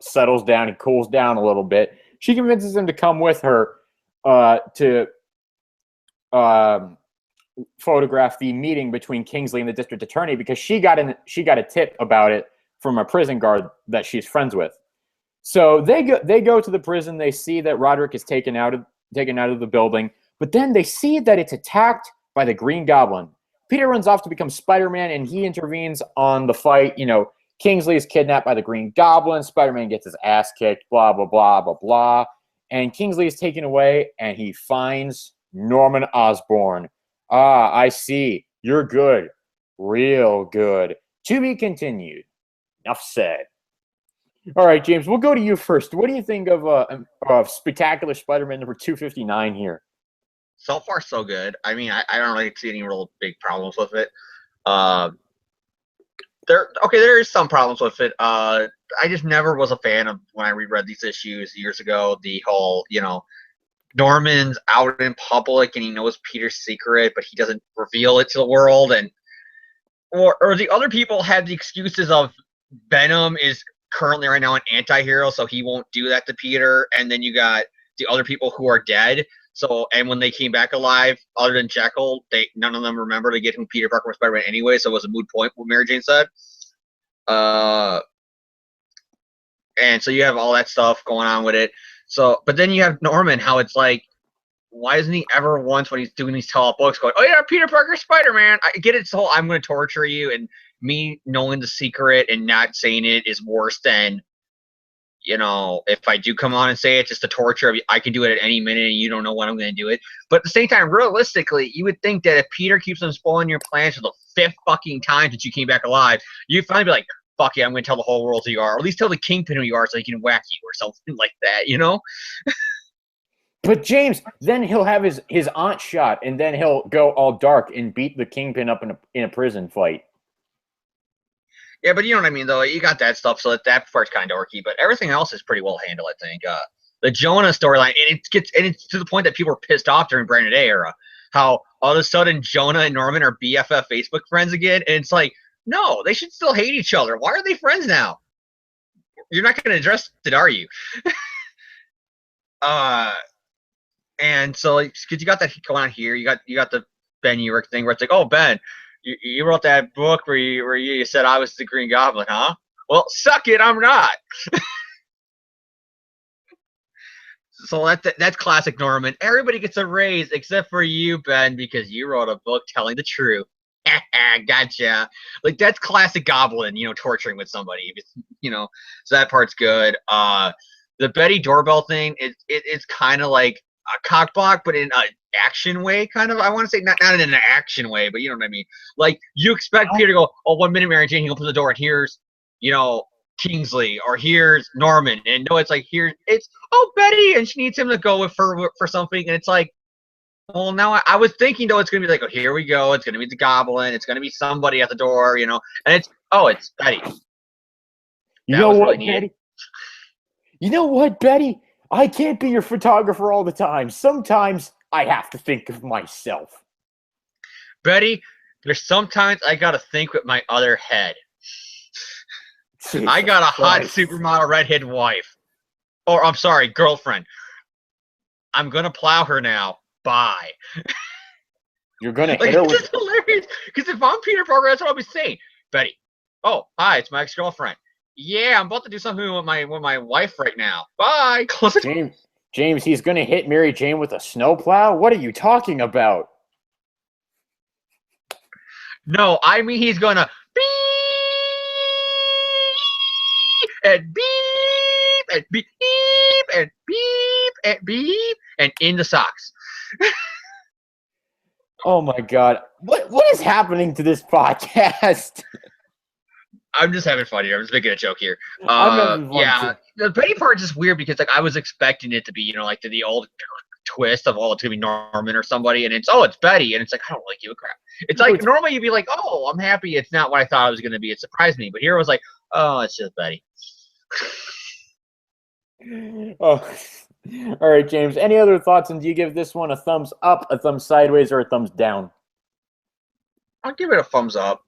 settles down, he cools down a little bit. She convinces him to come with her to photograph the meeting between Kingsley and the district attorney because she got a tip about it from a prison guard that she's friends with. So they go to the prison. They see that Roderick is taken out of the building, but then they see that it's attacked by the Green Goblin. Peter runs off to become Spider-Man, and he intervenes on the fight. Kingsley is kidnapped by the Green Goblin. Spider-Man gets his ass kicked, blah, blah, blah, blah, blah. And Kingsley is taken away, and he finds Norman Osborn. Ah, I see. You're good. Real good. To be continued. Enough said. All right, James, we'll go to you first. What do you think of Spectacular Spider-Man number 259 here? So far, so good. I mean, I don't really see any real big problems with it. There is some problems with it. I just never was a fan of when I reread these issues years ago. The whole, Norman's out in public and he knows Peter's secret, but he doesn't reveal it to the world, and or the other people had the excuses of Venom is currently right now an anti-hero, so he won't do that to Peter, and then you got the other people who are dead. So, and when they came back alive, other than Jekyll, none of them remember to get who Peter Parker was Spider-Man anyway, so it was a moot point, what Mary Jane said. And so you have all that stuff going on with it. So, but then you have Norman, how it's like, why isn't he ever once when he's doing these tall books going, oh yeah, Peter Parker, Spider-Man. I get it, so I'm going to torture you, and me knowing the secret and not saying it is worse than, if I do come on and say it, just the torture. I can do it at any minute and you don't know when I'm going to do it. But at the same time, realistically, you would think that if Peter keeps on spoiling your plans for the 5th fucking time that you came back alive, you'd finally be like, fuck yeah, I'm going to tell the whole world who you are, or at least tell the Kingpin who you are so he can whack you or something like that, But James, then he'll have his aunt shot, and then he'll go all dark and beat the Kingpin up in a prison fight. Yeah, but you know what I mean, though. You got that stuff, so that part's kind of dorky. But everything else is pretty well handled, I think. The Jonah storyline, and it's to the point that people were pissed off during Brandon A era. How all of a sudden Jonah and Norman are BFF Facebook friends again, and it's like, no, they should still hate each other. Why are they friends now? You're not going to address it, are you? And so, because you got that going on here, you got the Ben Urich thing where it's like, oh, Ben, you wrote that book where you said I was the Green Goblin, huh? Well, suck it, I'm not. So that's classic Norman. Everybody gets a raise except for you, Ben, because you wrote a book telling the truth. Gotcha. Like, that's classic Goblin, torturing with somebody. So that part's good. The Betty doorbell thing, it's kind of like a cockblock, but in an action way, kind of. I want to say not in an action way, but you know what I mean. Like, you expect Peter to go, oh, 1 minute, Mary Jane, he opens the door, and here's, Kingsley, or here's Norman, and no, it's like, it's Betty, and she needs him to go with her for something, and it's like, well, now I was thinking, though, it's gonna be like, oh, here we go, it's gonna be the Goblin, it's gonna be somebody at the door, and it's Betty. You know what, Betty? You know what, Betty? I can't be your photographer all the time. Sometimes I have to think of myself. Betty, there's sometimes I gotta think with my other head. Jesus I got a hot supermodel redhead wife. Or, I'm sorry, girlfriend. I'm gonna plow her now. Bye. You're gonna hit her with... It's hilarious. Because if I'm Peter Parker, that's what I'll be saying. Betty, oh, hi, it's my ex-girlfriend. Yeah, I'm about to do something with my wife right now. Bye. James, he's gonna hit Mary Jane with a snowplow? What are you talking about? No, I mean he's gonna beep and beep and beep and beep and beep and in the socks. Oh my God. What is happening to this podcast? I'm just having fun here. I'm just making a joke here. Yeah, the Betty part is just weird because I was expecting it to be, like the old twist of it's gonna be Norman or somebody, and it's Betty, and it's like, I don't really give a crap. It's like normally you'd be like, oh, I'm happy it's not what I thought it was gonna be. It surprised me, but here it was like, oh, it's just Betty. Oh, all right, James. Any other thoughts? And do you give this one a thumbs up, a thumbs sideways, or a thumbs down? I'll give it a thumbs up.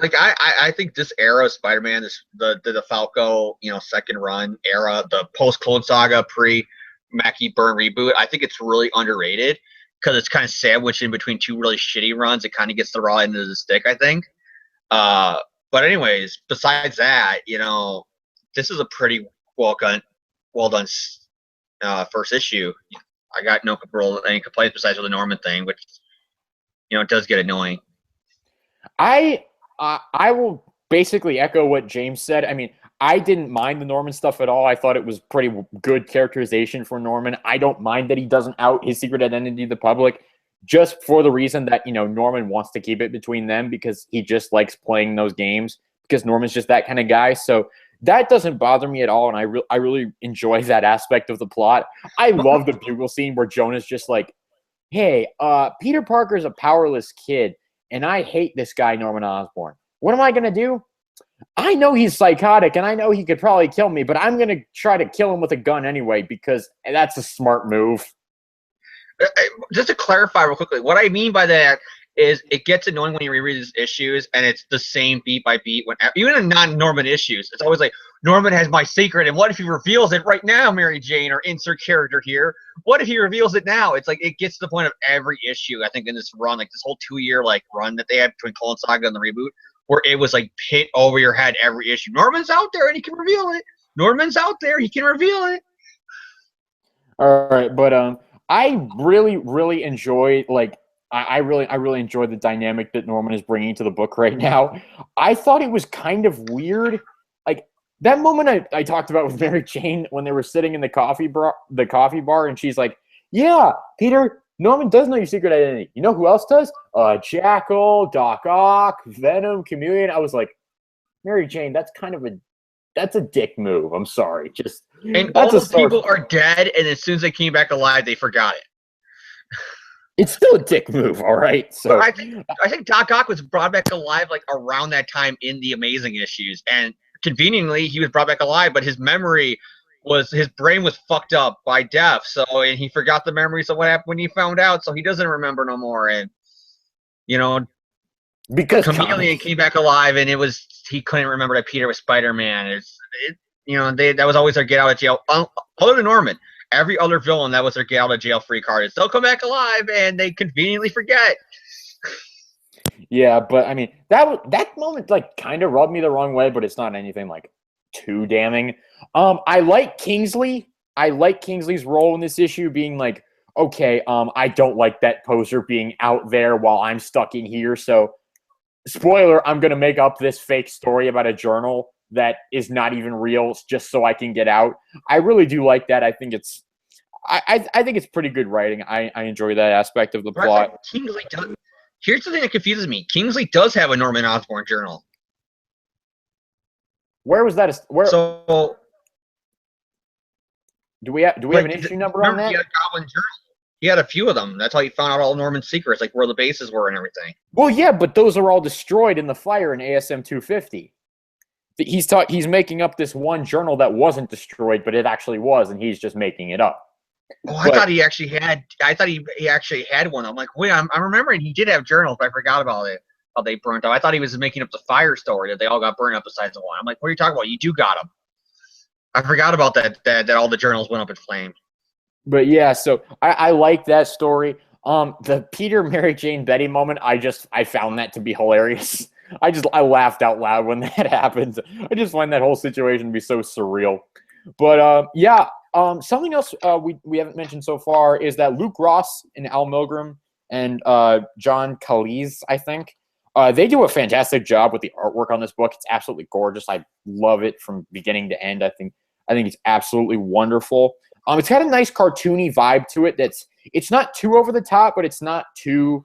like I think this era of Spider-Man, the Falco, second run era, the post Clone Saga, pre Mackie Byrne reboot, I think it's really underrated because it's kind of sandwiched in between two really shitty runs. It kind of gets the raw end of the stick, I think. But anyways, besides that, this is a pretty well done first issue. I got any complaints besides with the Norman thing, which it does get annoying. I will basically echo what James said. I mean, I didn't mind the Norman stuff at all. I thought it was pretty good characterization for Norman. I don't mind that he doesn't out his secret identity to the public, just for the reason that, Norman wants to keep it between them because he just likes playing those games, because Norman's just that kind of guy. So that doesn't bother me at all, and I really enjoy that aspect of the plot. I love the bugle scene where Jonah's just like, hey, Peter Parker's a powerless kid, and I hate this guy, Norman Osborn. What am I going to do? I know he's psychotic, and I know he could probably kill me, but I'm going to try to kill him with a gun anyway, because that's a smart move. Just to clarify real quickly, what I mean by that is it gets annoying when you reread these issues, and it's the same beat by beat. Even in non-Norman issues, it's always like, Norman has my secret, and what if he reveals it right now, Mary Jane, or insert character here? What if he reveals it now? It's like, it gets to the point of every issue, I think, in this run, like this whole 2-year run that they had between Clone Saga and the reboot, where it was like hit over your head every issue. Norman's out there and he can reveal it. Norman's out there, he can reveal it. All right, but I really, really enjoy I really enjoy the dynamic that Norman is bringing to the book right now. I thought it was kind of weird, like that moment I talked about with Mary Jane when they were sitting in the coffee bar, and she's like, "Yeah, Peter, Norman does know your secret identity. You know who else does? Jackal, Doc Ock, Venom, Chameleon." I was like, Mary Jane, that's a dick move. I'm sorry, and all those people are dead, and as soon as they came back alive, they forgot it. It's still a dick move, all right? So I think Doc Ock was brought back alive around that time in the Amazing issues, and conveniently he was brought back alive, but his brain was fucked up by death, and he forgot the memories of what happened when he found out, so he doesn't remember no more. And because Chameleon came back alive, and he couldn't remember that Peter was Spider-Man. That was always their get out of jail. Other than Norman, every other villain, that was their get out of jail free card. They'll come back alive, and they conveniently forget. Yeah, but I mean that moment kind of rubbed me the wrong way, but it's not anything too damning. I like Kingsley. I like Kingsley's role in this issue, being like, okay, I don't like that poser being out there while I'm stuck in here. So, spoiler, I'm gonna make up this fake story about a journal that is not even real, just so I can get out. I really do like that. I think it's pretty good writing. I enjoy that aspect of the plot. Right. Kingsley does. Here's the thing that confuses me. Kingsley does have a Norman Osborn journal. Where was that? So do we have an issue number on that? He had a Goblin journal. He had a few of them. That's how he found out all Norman's secrets, like where the bases were and everything. Well, yeah, but those are all destroyed in the fire in ASM 250. He's making up this one journal that wasn't destroyed, but it actually was, and he's just making it up. Oh, I thought he actually had one. I'm like, wait, I'm remembering he did have journals, but I forgot about it. How they burnt up. I thought he was making up the fire story that they all got burned up besides the one. I'm like, what are you talking about? You do got them. I forgot about that all the journals went up in flames. But yeah, so I like that story. The Peter, Mary Jane, Betty moment, I found that to be hilarious. I laughed out loud when that happened. I just find that whole situation to be so surreal. But yeah, something else we haven't mentioned so far is that Luke Ross and Al Milgrom and John Caleese, I think, they do a fantastic job with the artwork on this book. It's absolutely gorgeous. I love it from beginning to end. I think it's absolutely wonderful. It's got a nice cartoony vibe to it. It's not too over the top, but it's not too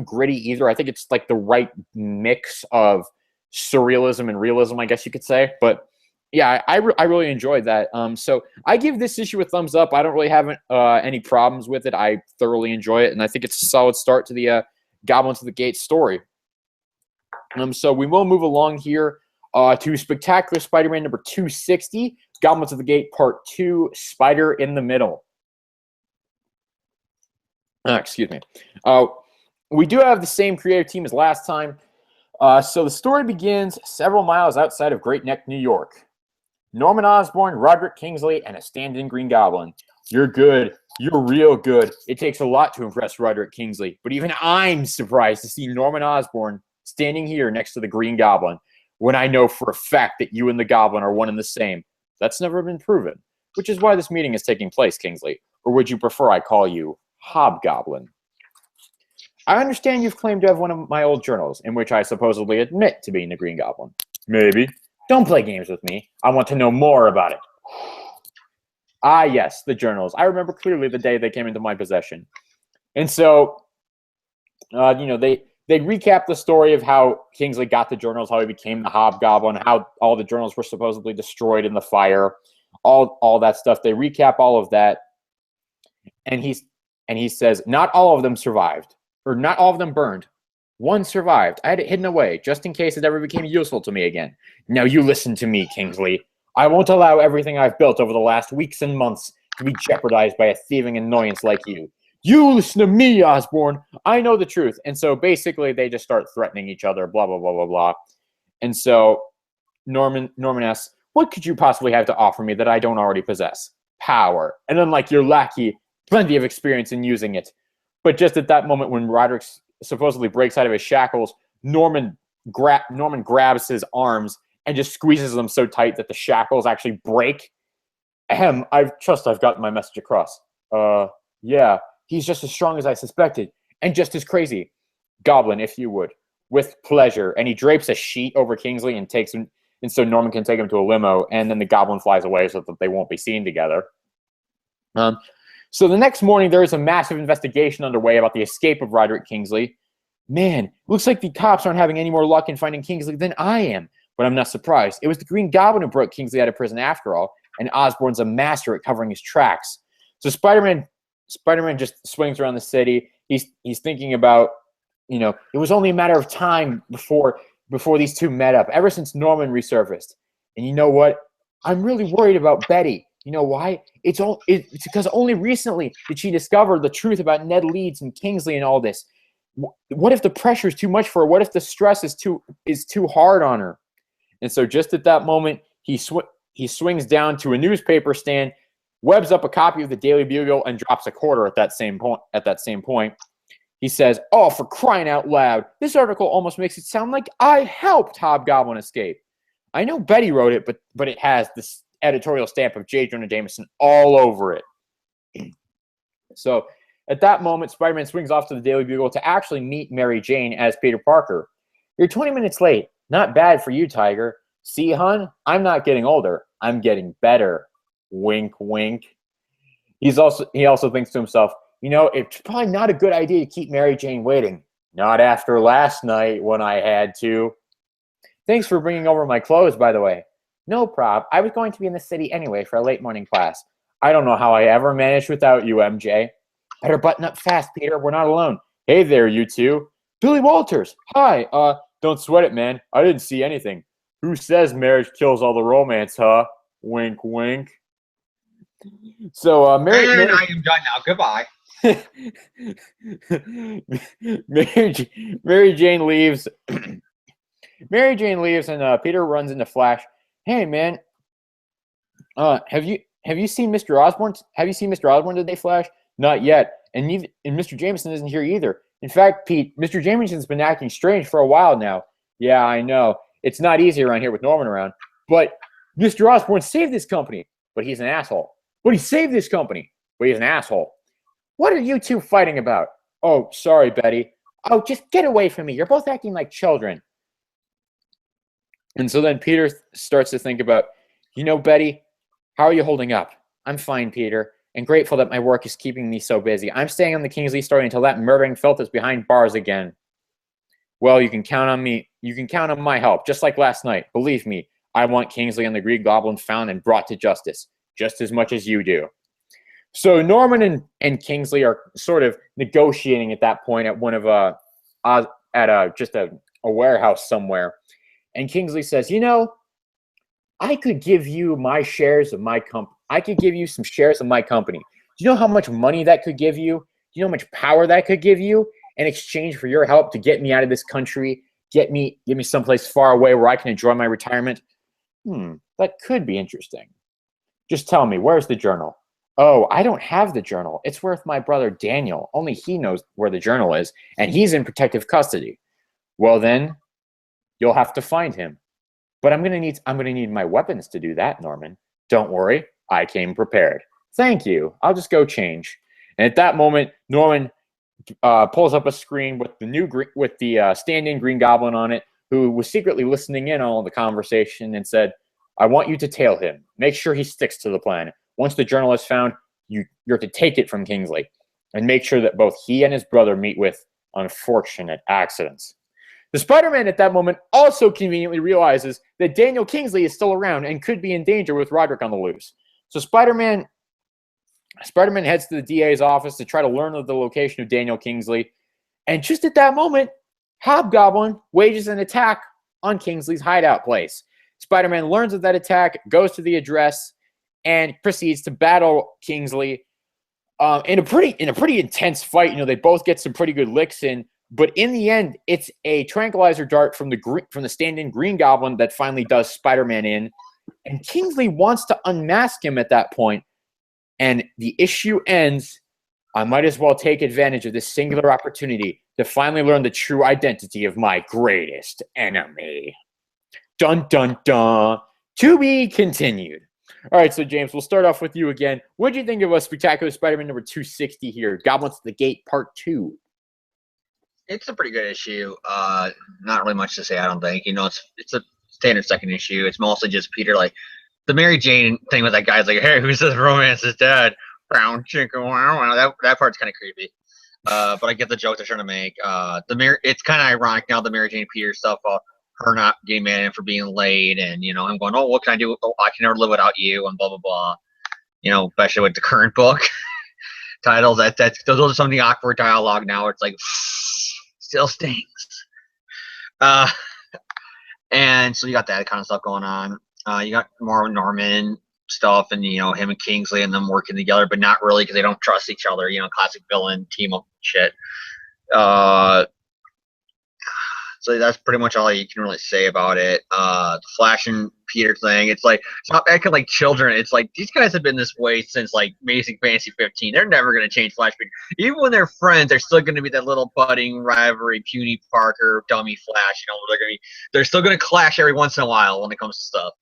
gritty either. I think it's the right mix of surrealism and realism, I guess you could say. But yeah, I really enjoyed that. So I give this issue a thumbs up. I don't really have any problems with it. I thoroughly enjoy it, and I think it's a solid start to the Goblins of the Gate story. So we will move along here to Spectacular Spider-Man number 260, Goblins of the Gate Part 2, Spider in the Middle. Excuse me. We do have the same creative team as last time. So the story begins several miles outside of Great Neck, New York. Norman Osborn, Roderick Kingsley, and a stand-in Green Goblin. You're good. You're real good. It takes a lot to impress Roderick Kingsley, but even I'm surprised to see Norman Osborn standing here next to the Green Goblin when I know for a fact that you and the Goblin are one and the same. That's never been proven, which is why this meeting is taking place, Kingsley. Or would you prefer I call you Hobgoblin? I understand you've claimed to have one of my old journals, in which I supposedly admit to being the Green Goblin. Maybe. Don't play games with me. I want to know more about it. Ah, yes, the journals. I remember clearly the day they came into my possession. And so, they recap the story of how Kingsley got the journals, how he became the Hobgoblin, how all the journals were supposedly destroyed in the fire, all that stuff. They recap all of that. And he says, not all of them survived, or not all of them burned. One survived. I had it hidden away, just in case it ever became useful to me again. Now you listen to me, Kingsley. I won't allow everything I've built over the last weeks and months to be jeopardized by a thieving annoyance like you. You listen to me, Osborn. I know the truth. And so basically they just start threatening each other, blah, blah, blah, blah, blah. And so Norman asks, what could you possibly have to offer me that I don't already possess? Power. And unlike your lackey, plenty of experience in using it. But just at that moment when Roderick supposedly breaks out of his shackles, Norman grabs his arms and just squeezes them so tight that the shackles actually break. I've gotten my message across. Yeah, he's just as strong as I suspected, and just as crazy. Goblin, if you would. With pleasure. And he drapes a sheet over Kingsley and takes him, and so Norman can take him to a limo, and then the Goblin flies away so that they won't be seen together. So the next morning, there is a massive investigation underway about the escape of Roderick Kingsley. Man, looks like the cops aren't having any more luck in finding Kingsley than I am. But I'm not surprised. It was the Green Goblin who broke Kingsley out of prison after all, and Osborn's a master at covering his tracks. So Spider-Man just swings around the city. He's thinking about, it was only a matter of time before these two met up, ever since Norman resurfaced. And you know what? I'm really worried about Betty. You know why? It's because only recently did she discover the truth about Ned Leeds and Kingsley and all this. What if the pressure is too much for her? What if the stress is too hard on her? And so just at that moment, he swings down to a newspaper stand, webs up a copy of the Daily Bugle, and drops a quarter at that same point. He says, "Oh, for crying out loud! This article almost makes it sound like I helped Hobgoblin escape. I know Betty wrote it, but it has this editorial stamp of J. Jonah Jameson all over it." So at that moment, Spider-Man swings off to the Daily Bugle to actually meet Mary Jane as Peter Parker. You're 20 minutes late. Not bad for you, Tiger. See, hun, I'm not getting older. I'm getting better. Wink, wink. He also thinks to himself, it's probably not a good idea to keep Mary Jane waiting. Not after last night when I had to. Thanks for bringing over my clothes, by the way. No prob. I was going to be in the city anyway for a late morning class. I don't know how I ever managed without you, MJ. Better button up fast, Peter. We're not alone. Hey there, you two. Billy Walters. Hi. Don't sweat it, man. I didn't see anything. Who says marriage kills all the romance, huh? Wink, wink. So, Mary I am done now. Goodbye. Mary Jane leaves. Mary Jane leaves, and Peter runs into Flash. Hey, man. Have you seen Mr. Osborn? Have you seen Mr. Osborn today, Flash? Not yet. And Mr. Jameson isn't here either. In fact, Pete, Mr. Jameson's been acting strange for a while now. Yeah, I know. It's not easy around here with Norman around. But Mr. Osborn saved this company. But he's an asshole. But he saved this company. But he's an asshole. What are you two fighting about? Oh, sorry, Betty. Oh, just get away from me. You're both acting like children. And so then Peter starts to think about, Betty, how are you holding up? I'm fine, Peter, and grateful that my work is keeping me so busy. I'm staying on the Kingsley story until that murdering filth is behind bars again. Well, you can count on me. You can count on my help, just like last night. Believe me, I want Kingsley and the Green Goblin found and brought to justice, just as much as you do. So Norman and Kingsley are sort of negotiating at that point at one of just a warehouse somewhere. And Kingsley says, I could give you my shares of my company. I could give you some shares of my company. Do you know how much money that could give you? Do you know how much power that could give you in exchange for your help to get me out of this country get me someplace far away where I can enjoy my retirement. That could be interesting. Just tell me, where's the journal? Oh, I don't have the journal. It's with my brother Daniel. Only he knows where the journal is, and he's in protective custody. Well, then you'll have to find him. But I'm gonna need my weapons to do that, Norman. Don't worry, I came prepared. Thank you. I'll just go change. And at that moment, Norman pulls up a screen with the stand-in Green Goblin on it, who was secretly listening in on all the conversation, and said, I want you to tail him. Make sure he sticks to the plan. Once the journal is found, you're to take it from Kingsley and make sure that both he and his brother meet with unfortunate accidents. The Spider-Man at that moment also conveniently realizes that Daniel Kingsley is still around and could be in danger with Roderick on the loose. So Spider-Man heads to the DA's office to try to learn of the location of Daniel Kingsley. And just at that moment, Hobgoblin wages an attack on Kingsley's hideout place. Spider-Man learns of that attack, goes to the address, and proceeds to battle Kingsley in a pretty intense fight. They both get some pretty good licks in, but in the end, it's a tranquilizer dart from the stand-in Green Goblin that finally does Spider-Man in, and Kingsley wants to unmask him at that point, and the issue ends. I might as well take advantage of this singular opportunity to finally learn the true identity of my greatest enemy. Dun, dun, dun. To be continued. All right, so James, we'll start off with you again. What did you think of a Spectacular Spider-Man number 260 here, Goblins to the Gate Part 2? It's a pretty good issue. Not really much to say, I don't think. It's a standard second issue. It's mostly just Peter, like, the Mary Jane thing with that guy's like, hey, who says romance is dead? Brown chicken, wow. That part's kind of creepy. But I get the joke they're trying to make. It's kind of ironic now, the Mary Jane Peter stuff, her not getting mad at him for being late, and him going, oh, what can I do? Oh, I can never live without you, and blah blah blah. Especially with the current book titles, those are some of the awkward dialogue now. It's like still stings. And so you got that kind of stuff going on. You got more Norman stuff, and him and Kingsley and them working together, but not really because they don't trust each other. Classic villain team up shit. So that's pretty much all you can really say about it. The Flash and Peter thing, it's like, stop acting like children. It's like, these guys have been this way since like Amazing Fantasy 15. They're never going to change Flash Peter. Even when they're friends, they're still going to be that little budding rivalry, puny Parker, dummy Flash. They're still going to clash every once in a while when it comes to stuff.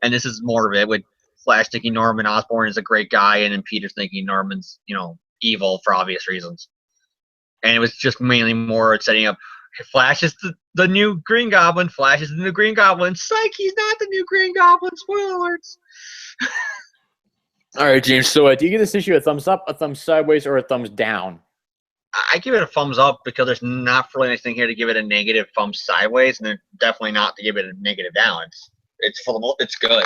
And this is more of it, with Flash thinking Norman Osborn is a great guy, and then Peter's thinking Norman's, evil for obvious reasons. And it was just mainly more setting up, Flash is the new Green Goblin. Flash is the new Green Goblin. Psych, he's not the new Green Goblin. Spoiler alerts. All right, James. So do you give this issue a thumbs up, a thumbs sideways, or a thumbs down? I give it a thumbs up because there's not really anything here to give it a negative thumbs sideways, and definitely not to give it a negative down. It's good.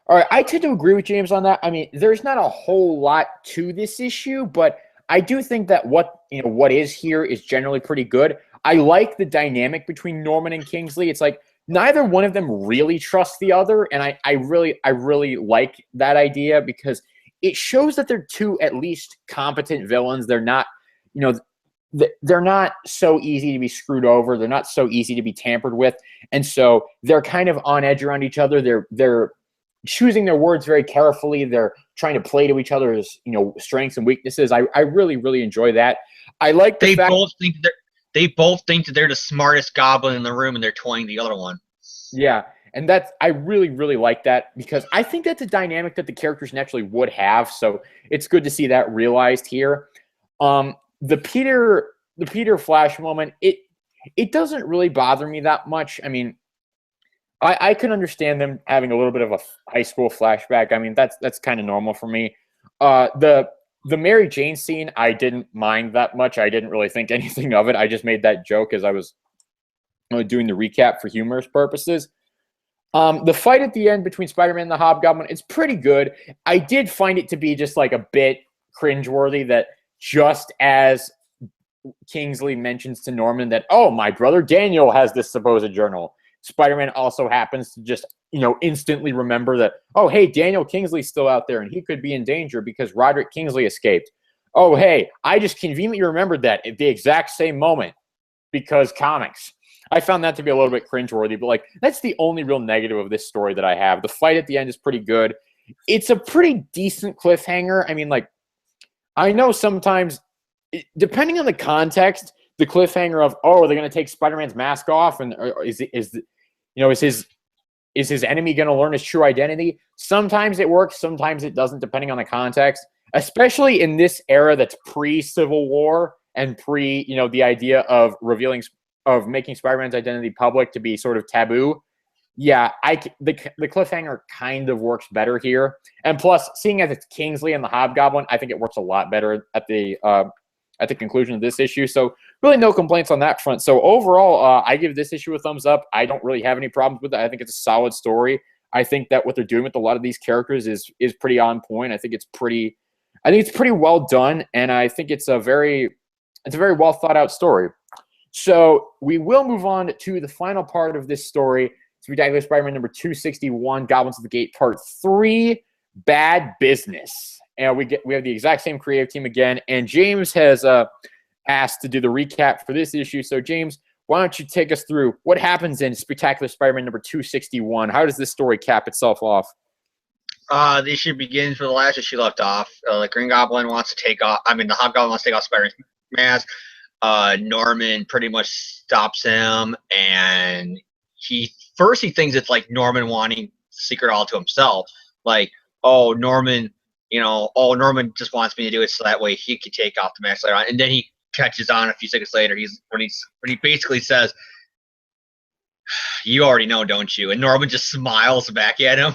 All right, I tend to agree with James on that. I mean, there's not a whole lot to this issue, but I do think that what is here is generally pretty good. I like the dynamic between Norman and Kingsley. It's like neither one of them really trusts the other, and I really like that idea because it shows that they're two at least competent villains. They're not, they're not so easy to be screwed over. They're not so easy to be tampered with, and so they're kind of on edge around each other. They're choosing their words very carefully. They're trying to play to each other's strengths and weaknesses. I really enjoy that. I like the fact they both think that they're the smartest goblin in the room, and they're toying the other one. Yeah, and I really like that because I think that's a dynamic that the characters naturally would have. So it's good to see that realized here. The Peter Flash moment, it doesn't really bother me that much. I mean, I can understand them having a little bit of a high school flashback. I mean, that's kind of normal for me. The Mary Jane scene, I didn't mind that much. I didn't really think anything of it. I just made that joke as I was doing the recap for humorous purposes. The fight at the end between Spider-Man and the Hobgoblin, it's pretty good. I did find it to be just like a bit cringeworthy that just as Kingsley mentions to Norman that, oh, my brother Daniel has this supposed journal, Spider-Man also happens to just, instantly remember that, oh, hey, Daniel Kingsley's still out there and he could be in danger because Roderick Kingsley escaped. Oh, hey, I just conveniently remembered that at the exact same moment because comics. I found that to be a little bit cringeworthy, but like that's the only real negative of this story that I have. The fight at the end is pretty good. It's a pretty decent cliffhanger. I mean, like, I know sometimes, depending on the context, the cliffhanger of, oh, are they going to take Spider-Man's mask off, and is his enemy going to learn his true identity? Sometimes it works, sometimes it doesn't, depending on the context. Especially in this era that's pre-Civil War and pre, the idea of making Spider-Man's identity public to be sort of taboo. Yeah, the cliffhanger kind of works better here. And plus, seeing as it's Kingsley and the Hobgoblin, I think it works a lot better at the conclusion of this issue. So really no complaints on that front. So overall, I give this issue a thumbs up. I don't really have any problems with it. I think it's a solid story. I think that what they're doing with a lot of these characters is pretty on point. I think it's pretty well done, and I think it's a very well thought out story. So we will move on to the final part of this story. Spectacular Spider-Man number 261, Goblins of the Gate Part 3, Bad Business. And we have the exact same creative team again, and James has asked to do the recap for this issue. So James, why don't you take us through what happens in Spectacular Spider-Man number 261? How does this story cap itself off? The issue begins where the last issue left off. The Green Goblin wants to take off. The Hobgoblin wants to take off Spider-Man's mask. Norman pretty much stops him, and he thinks it's like Norman wanting the secret all to himself. Like, Norman just wants me to do it so that way he could take off the mask later on. And then he catches on a few seconds later. When he basically says, "You already know, don't you?" And Norman just smiles back at him.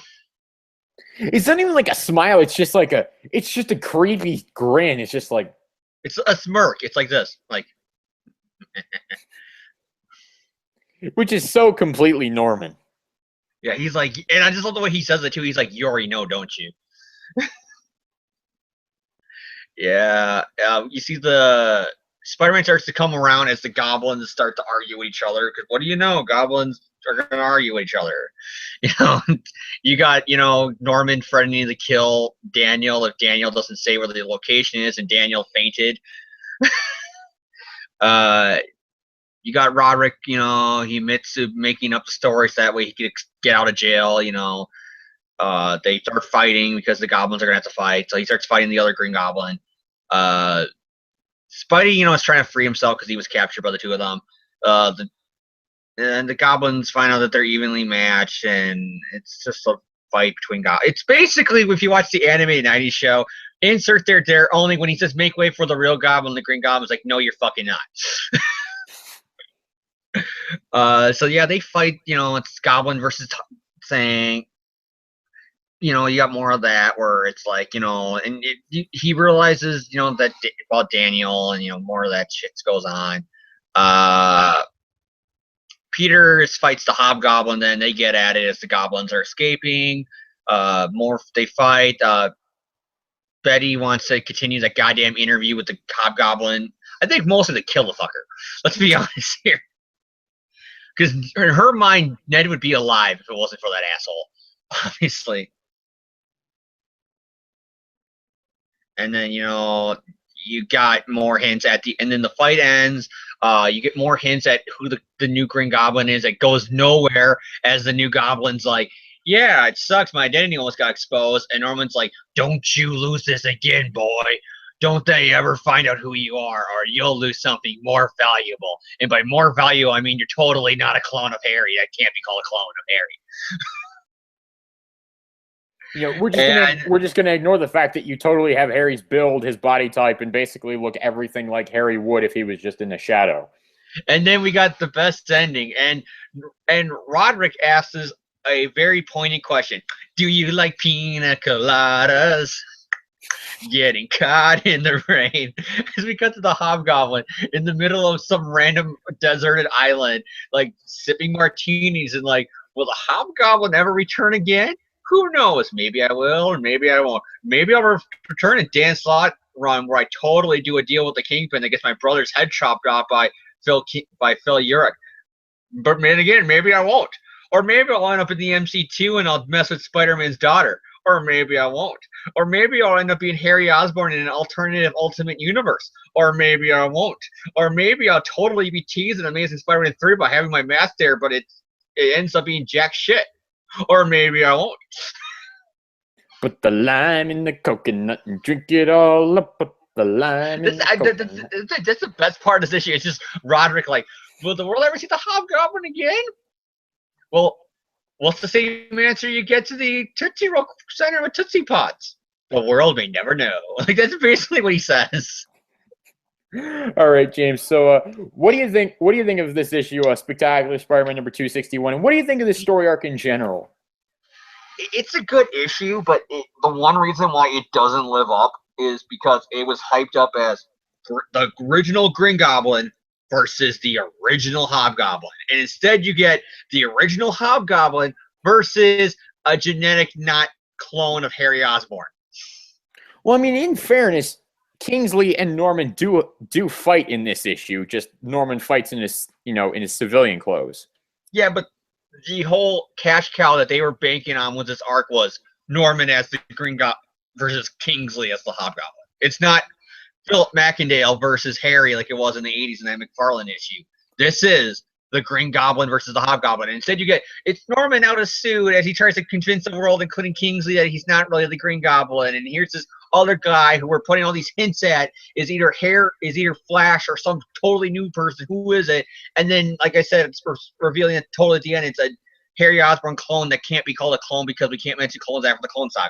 It's not even like a smile. It's just a creepy grin. It's just like, it's a smirk. It's like this, like, which is so completely Norman. Yeah, he's like, and I just love the way he says it too. He's like, "You already know, don't you?" Yeah, you see the Spider-Man starts to come around as the goblins start to argue with each other. Because what do you know? Goblins are going to argue with each other. You got, Norman threatening to kill Daniel if Daniel doesn't say where the location is, and Daniel fainted. You got Roderick, he admits to making up the story so that way he could get out of jail, They start fighting because the goblins are going to have to fight. So he starts fighting the other Green Goblin. Spidey, is trying to free himself because he was captured by the two of them. And the goblins find out that they're evenly matched, and it's just a fight between goblins. It's basically, if you watch the animated 90s show, insert there only when he says make way for the real goblin, the Green Goblin's like, no, you're fucking not. So yeah, they fight, it's Goblin versus Thing. You got more of that where it's like, and he realizes, that about Daniel, and, more of that shit goes on. Peter fights the Hobgoblin, then they get at it as the goblins are escaping. They fight. Betty wants to continue that goddamn interview with the Hobgoblin. I think mostly to kill the fucker. Let's be honest here. Because in her mind, Ned would be alive if it wasn't for that asshole. Obviously. And then, you got more hints and then the fight ends. You get more hints at who the new Green Goblin is. It goes nowhere as the new Goblin's like, yeah, it sucks. My identity almost got exposed. And Norman's like, don't you lose this again, boy. Don't they ever find out who you are, or you'll lose something more valuable. And by more value, I mean you're totally not a clone of Harry. That can't be called a clone of Harry. We're just gonna ignore the fact that you totally have Harry's build, his body type, and basically look everything like Harry would if he was just in the shadow. And then we got the best ending, and Roderick asks a very poignant question: do you like pina coladas? Getting caught in the rain as we cut to the Hobgoblin in the middle of some random deserted island, like sipping martinis, and like, will the Hobgoblin ever return again? Who knows? Maybe I will, or maybe I won't. Maybe I'll return a Dan Slott run where I totally do a deal with the Kingpin that gets my brother's head chopped off by Phil Urich. But then again, maybe I won't. Or maybe I'll end up in the MC2 and I'll mess with Spider-Man's daughter. or maybe I won't. Or maybe I'll end up being Harry Osborn in an alternative Ultimate Universe, or maybe I won't. Or maybe I'll totally be teasing Amazing Spider-Man 3 by having my mask there, but it ends up being jack shit. Or maybe I won't. Put the lime in the coconut and drink it all up. Put the lime in the coconut. That's the best part of this issue. It's just Roderick like, will the world ever see the Hobgoblin again? Well, what's the same answer you get to the Tootsie Roll Center with Tootsie Pots? The world may never know. Like, that's basically what he says. All right, James. So, what do you think? What do you think of this issue, Spectacular Spider-Man number 261? And what do you think of this story arc in general? It's a good issue, but the one reason why it doesn't live up is because it was hyped up as the original Green Goblin versus the original Hobgoblin. And instead you get the original Hobgoblin versus a genetic not clone of Harry Osborn. Well, I mean, in fairness, Kingsley and Norman do fight in this issue. Just Norman fights in his civilian clothes. Yeah, but the whole cash cow that they were banking on with this arc was Norman as the Green Goblin versus Kingsley as the Hobgoblin. It's not Philip McIndale versus Harry like it was in the 80s in that McFarlane issue. This is the Green Goblin versus the Hobgoblin. And instead it's Norman out of suit as he tries to convince the world, including Kingsley, that he's not really the Green Goblin. And here's this other guy who we're putting all these hints at is either Flash or some totally new person. Who is it? And then, like I said, it's revealing it totally at the end. It's a Harry Osborn clone that can't be called a clone because we can't mention clones after the Clone Saga.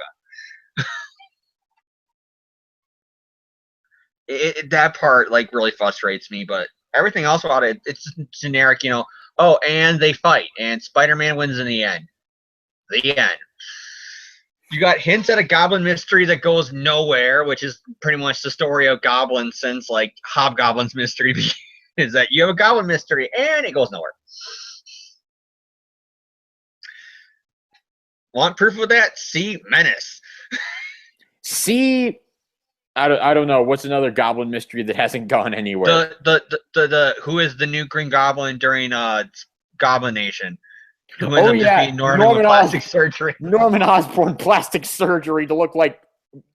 That part really frustrates me, but everything else about it, it's generic, oh, and they fight, and Spider-Man wins in the end. The end. You got hints at a Goblin mystery that goes nowhere, which is pretty much the story of Goblin since, Hobgoblin's mystery is that you have a Goblin mystery, and it goes nowhere. Want proof of that? See Menace. See... I don't know. What's another Goblin mystery that hasn't gone anywhere? The who is the new Green Goblin during Goblin Nation? Who ends up just being Norman with plastic surgery. Norman Osborn plastic surgery to look like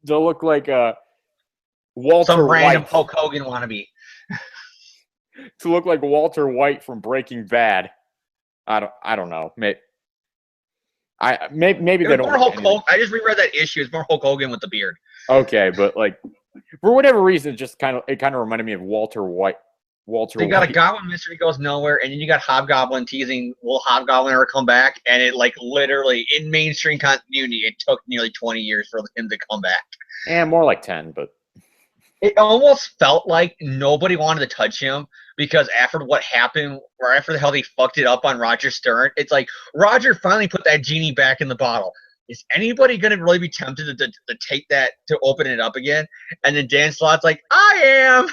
Walter Some random White. Hulk Hogan wannabe. To look like Walter White from Breaking Bad. I don't know. Maybe they don't. More Hulk Hogan. I just reread that issue. It's more Hulk Hogan with the beard. Okay, but for whatever reason, it kind of reminded me of Walter White. They got a Goblin mystery goes nowhere, and then you got Hobgoblin teasing, will Hobgoblin ever come back? And it literally in mainstream continuity, it took nearly 20 years for him to come back. And more like 10, but it almost felt like nobody wanted to touch him because after what happened, or after the hell they fucked it up on Roger Stern, it's like Roger finally put that genie back in the bottle. Is anybody going to really be tempted to take that, to open it up again? And then Dan Slott's like, I am.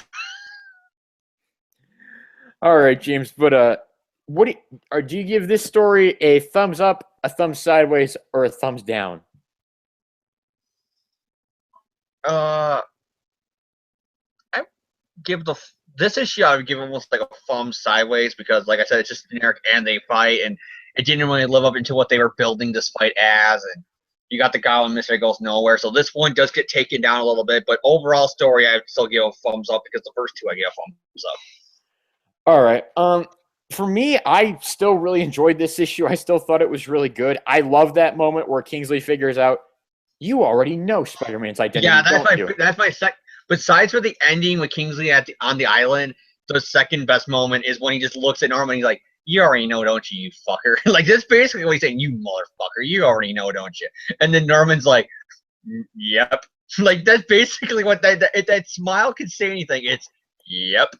All right, James, but do you give this story a thumbs up, a thumbs sideways, or a thumbs down? I give this issue, I would give almost a thumbs sideways because, like I said, it's just generic and they fight, and it didn't really live up into what they were building this fight as, and you got the Goblin mystery goes nowhere. So this one does get taken down a little bit, but overall story, I would still give a thumbs up because the first two I give a thumbs up. All right. For me, I still really enjoyed this issue. I still thought it was really good. I love that moment where Kingsley figures out you already know Spider-Man's identity. Yeah, that's my second. Besides for the ending with Kingsley on the island, the second best moment is when he just looks at Norman and he's like, you already know, don't you, you fucker? That's basically what he's saying, you motherfucker. You already know, don't you? And then Norman's like, yep. That's basically what that smile could say anything. It's, yep.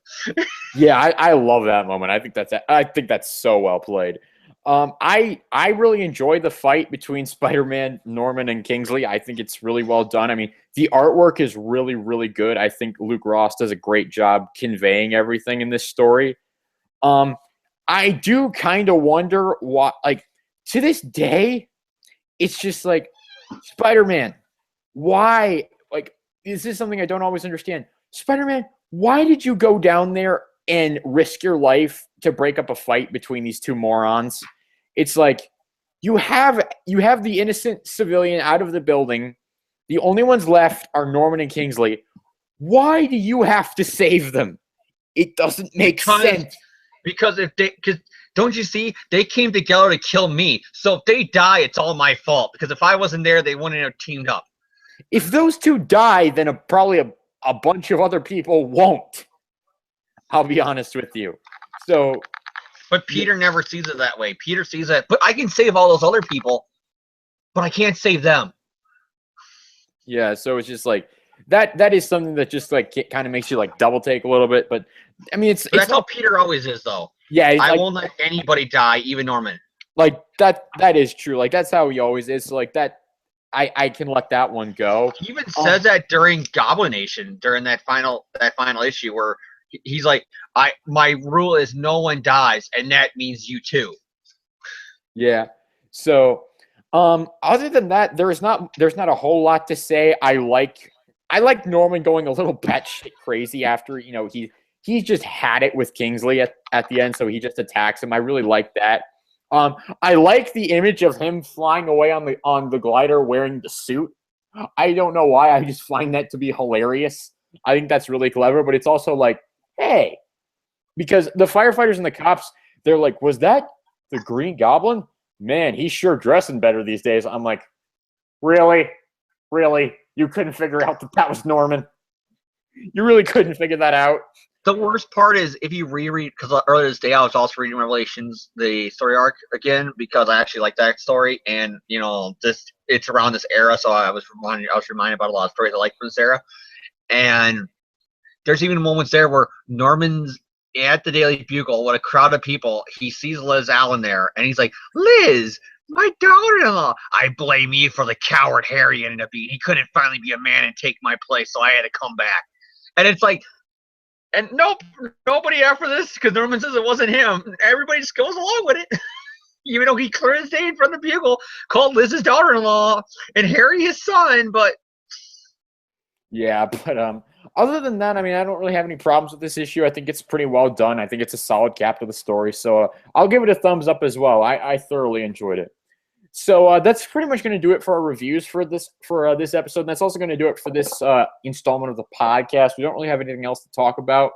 Yeah, I love that moment. I think that's so well played. I really enjoyed the fight between Spider-Man, Norman, and Kingsley. I think it's really well done. I mean, the artwork is really, really good. I think Luke Ross does a great job conveying everything in this story. I do kind of wonder what, to this day, it's just Spider-Man, why? This is something I don't always understand. Spider-Man, why did you go down there and risk your life to break up a fight between these two morons? It's You have the innocent civilian out of the building. The only ones left are Norman and Kingsley. Why do you have to save them? It doesn't make sense. Because don't you see, they came together to kill me. So if they die, it's all my fault. Because if I wasn't there, they wouldn't have teamed up. If those two die, then probably a bunch of other people won't. I'll be honest with you. So, but Peter never sees it that way. Peter sees that, but I can save all those other people, but I can't save them. Yeah, so it's just like that is something that just like kind of makes you like double take a little bit. But I mean, that's how Peter always is, though. Yeah, I won't let anybody die, even Norman. Like that is true. Like that's how he always is. So like that, I can let that one go. He even says that during Goblin Nation, during that final issue, where he's like, my rule is no one dies, and that means you too. Yeah. So, other than that, there's not a whole lot to say. I like Norman going a little batshit crazy after he's just had it with Kingsley at the end, so he just attacks him. I really like that. I like the image of him flying away on the glider wearing the suit. I don't know why. I just find that to be hilarious. I think that's really clever, but it's also like, hey, because the firefighters and the cops, they're like, was that the Green Goblin? Man, he's sure dressing better these days. I'm like, really? Really? You couldn't figure out that was Norman? You really couldn't figure that out? The worst part is if you reread, because earlier this day I was also reading Revelations, the story arc again, because I actually like that story, and it's around this era, so I was reminded about a lot of stories I like from this era, and there's even moments there where Norman's at the Daily Bugle with a crowd of people. He sees Liz Allen there, and he's like, Liz, my daughter-in-law. I blame you for the coward Harry ended up being. He couldn't finally be a man and take my place, so I had to come back. And it's like, and nope, nobody after this, because Norman says it wasn't him. Everybody just goes along with it. Even though he clearly stayed in front of the Bugle, called Liz his daughter-in-law, and Harry his son, but... Yeah, but other than that, I mean, I don't really have any problems with this issue. I think it's pretty well done. I think it's a solid cap to the story. So I'll give it a thumbs up as well. I thoroughly enjoyed it. So that's pretty much going to do it for our reviews for this episode. And that's also going to do it for this installment of the podcast. We don't really have anything else to talk about.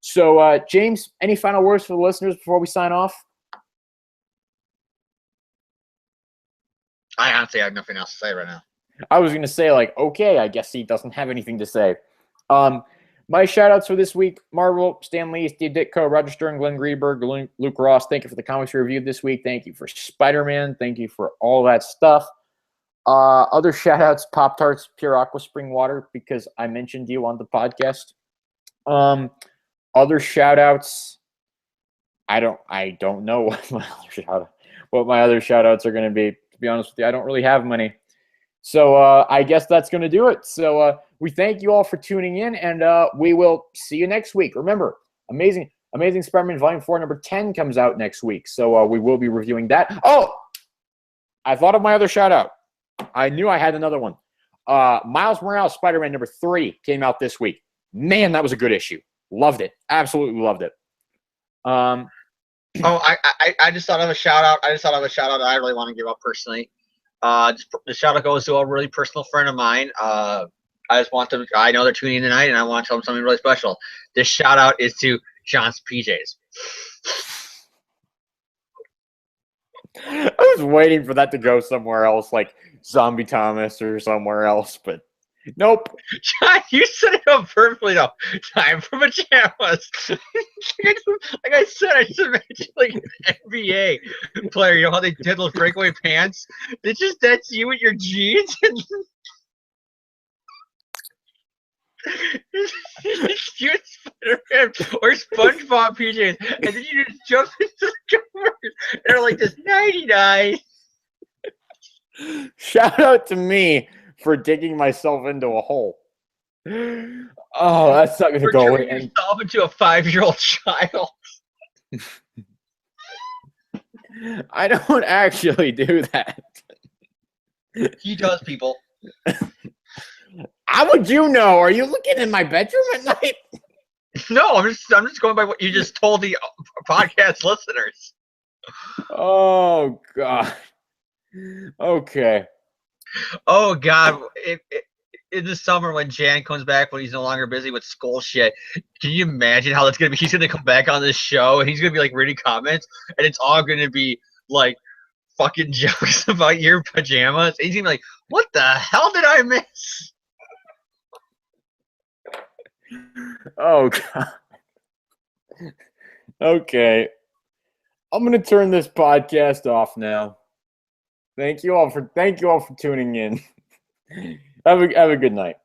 So, James, any final words for the listeners before we sign off? I honestly have nothing else to say right now. I was going to say, like, okay, I guess he doesn't have anything to say. My shout-outs for this week, Marvel, Stan Lee, Steve Ditko, Roger Stern, Glenn Greenberg, Luke Ross. Thank you for the comics we reviewed this week. Thank you for Spider-Man. Thank you for all that stuff. Other shout-outs, Pop-Tarts, Pure Aqua Spring Water, because I mentioned you on the podcast. Other shout-outs, I don't know what my other shout-outs are going to be. To be honest with you, I don't really have many. So I guess that's going to do it. So we thank you all for tuning in, and we will see you next week. Remember, Amazing Spider-Man Volume 4, number 10 comes out next week. So we will be reviewing that. Oh, I thought of my other shout-out. I knew I had another one. Miles Morales Spider-Man number 3 came out this week. Man, that was a good issue. Loved it. Absolutely loved it. I just thought of a shout-out. That I really want to give up personally. The shout out goes to a really personal friend of mine. I know they're tuning in tonight, and I want to tell them something really special. This shout out is to John's PJs. I was waiting for that to go somewhere else, like Zombie Thomas or somewhere else, but nope. John, you set it up perfectly though. Time for pajamas. like I said, I just imagine like an NBA player. You know how they did those breakaway pants? That's you with your jeans. You and Spider-Man or SpongeBob PJs, and then you just jump into the covers. And they're like this 99. Shout out to me for digging myself into a hole. Oh, that's not going to go away. Turning yourself into a 5-year-old child. I don't actually do that. He does, people. How would you know? Are you looking in my bedroom at night? No, I'm just going by what you just told the podcast listeners. Oh God. Okay. Oh God! In the summer when Jan comes back when he's no longer busy with school shit, can you imagine how that's gonna be? He's gonna come back on this show and he's gonna be like reading comments, and it's all gonna be like fucking jokes about your pajamas. And he's gonna be like, "What the hell did I miss?" Oh God. Okay. I'm gonna turn this podcast off now. Thank you all for tuning in. Have a good night.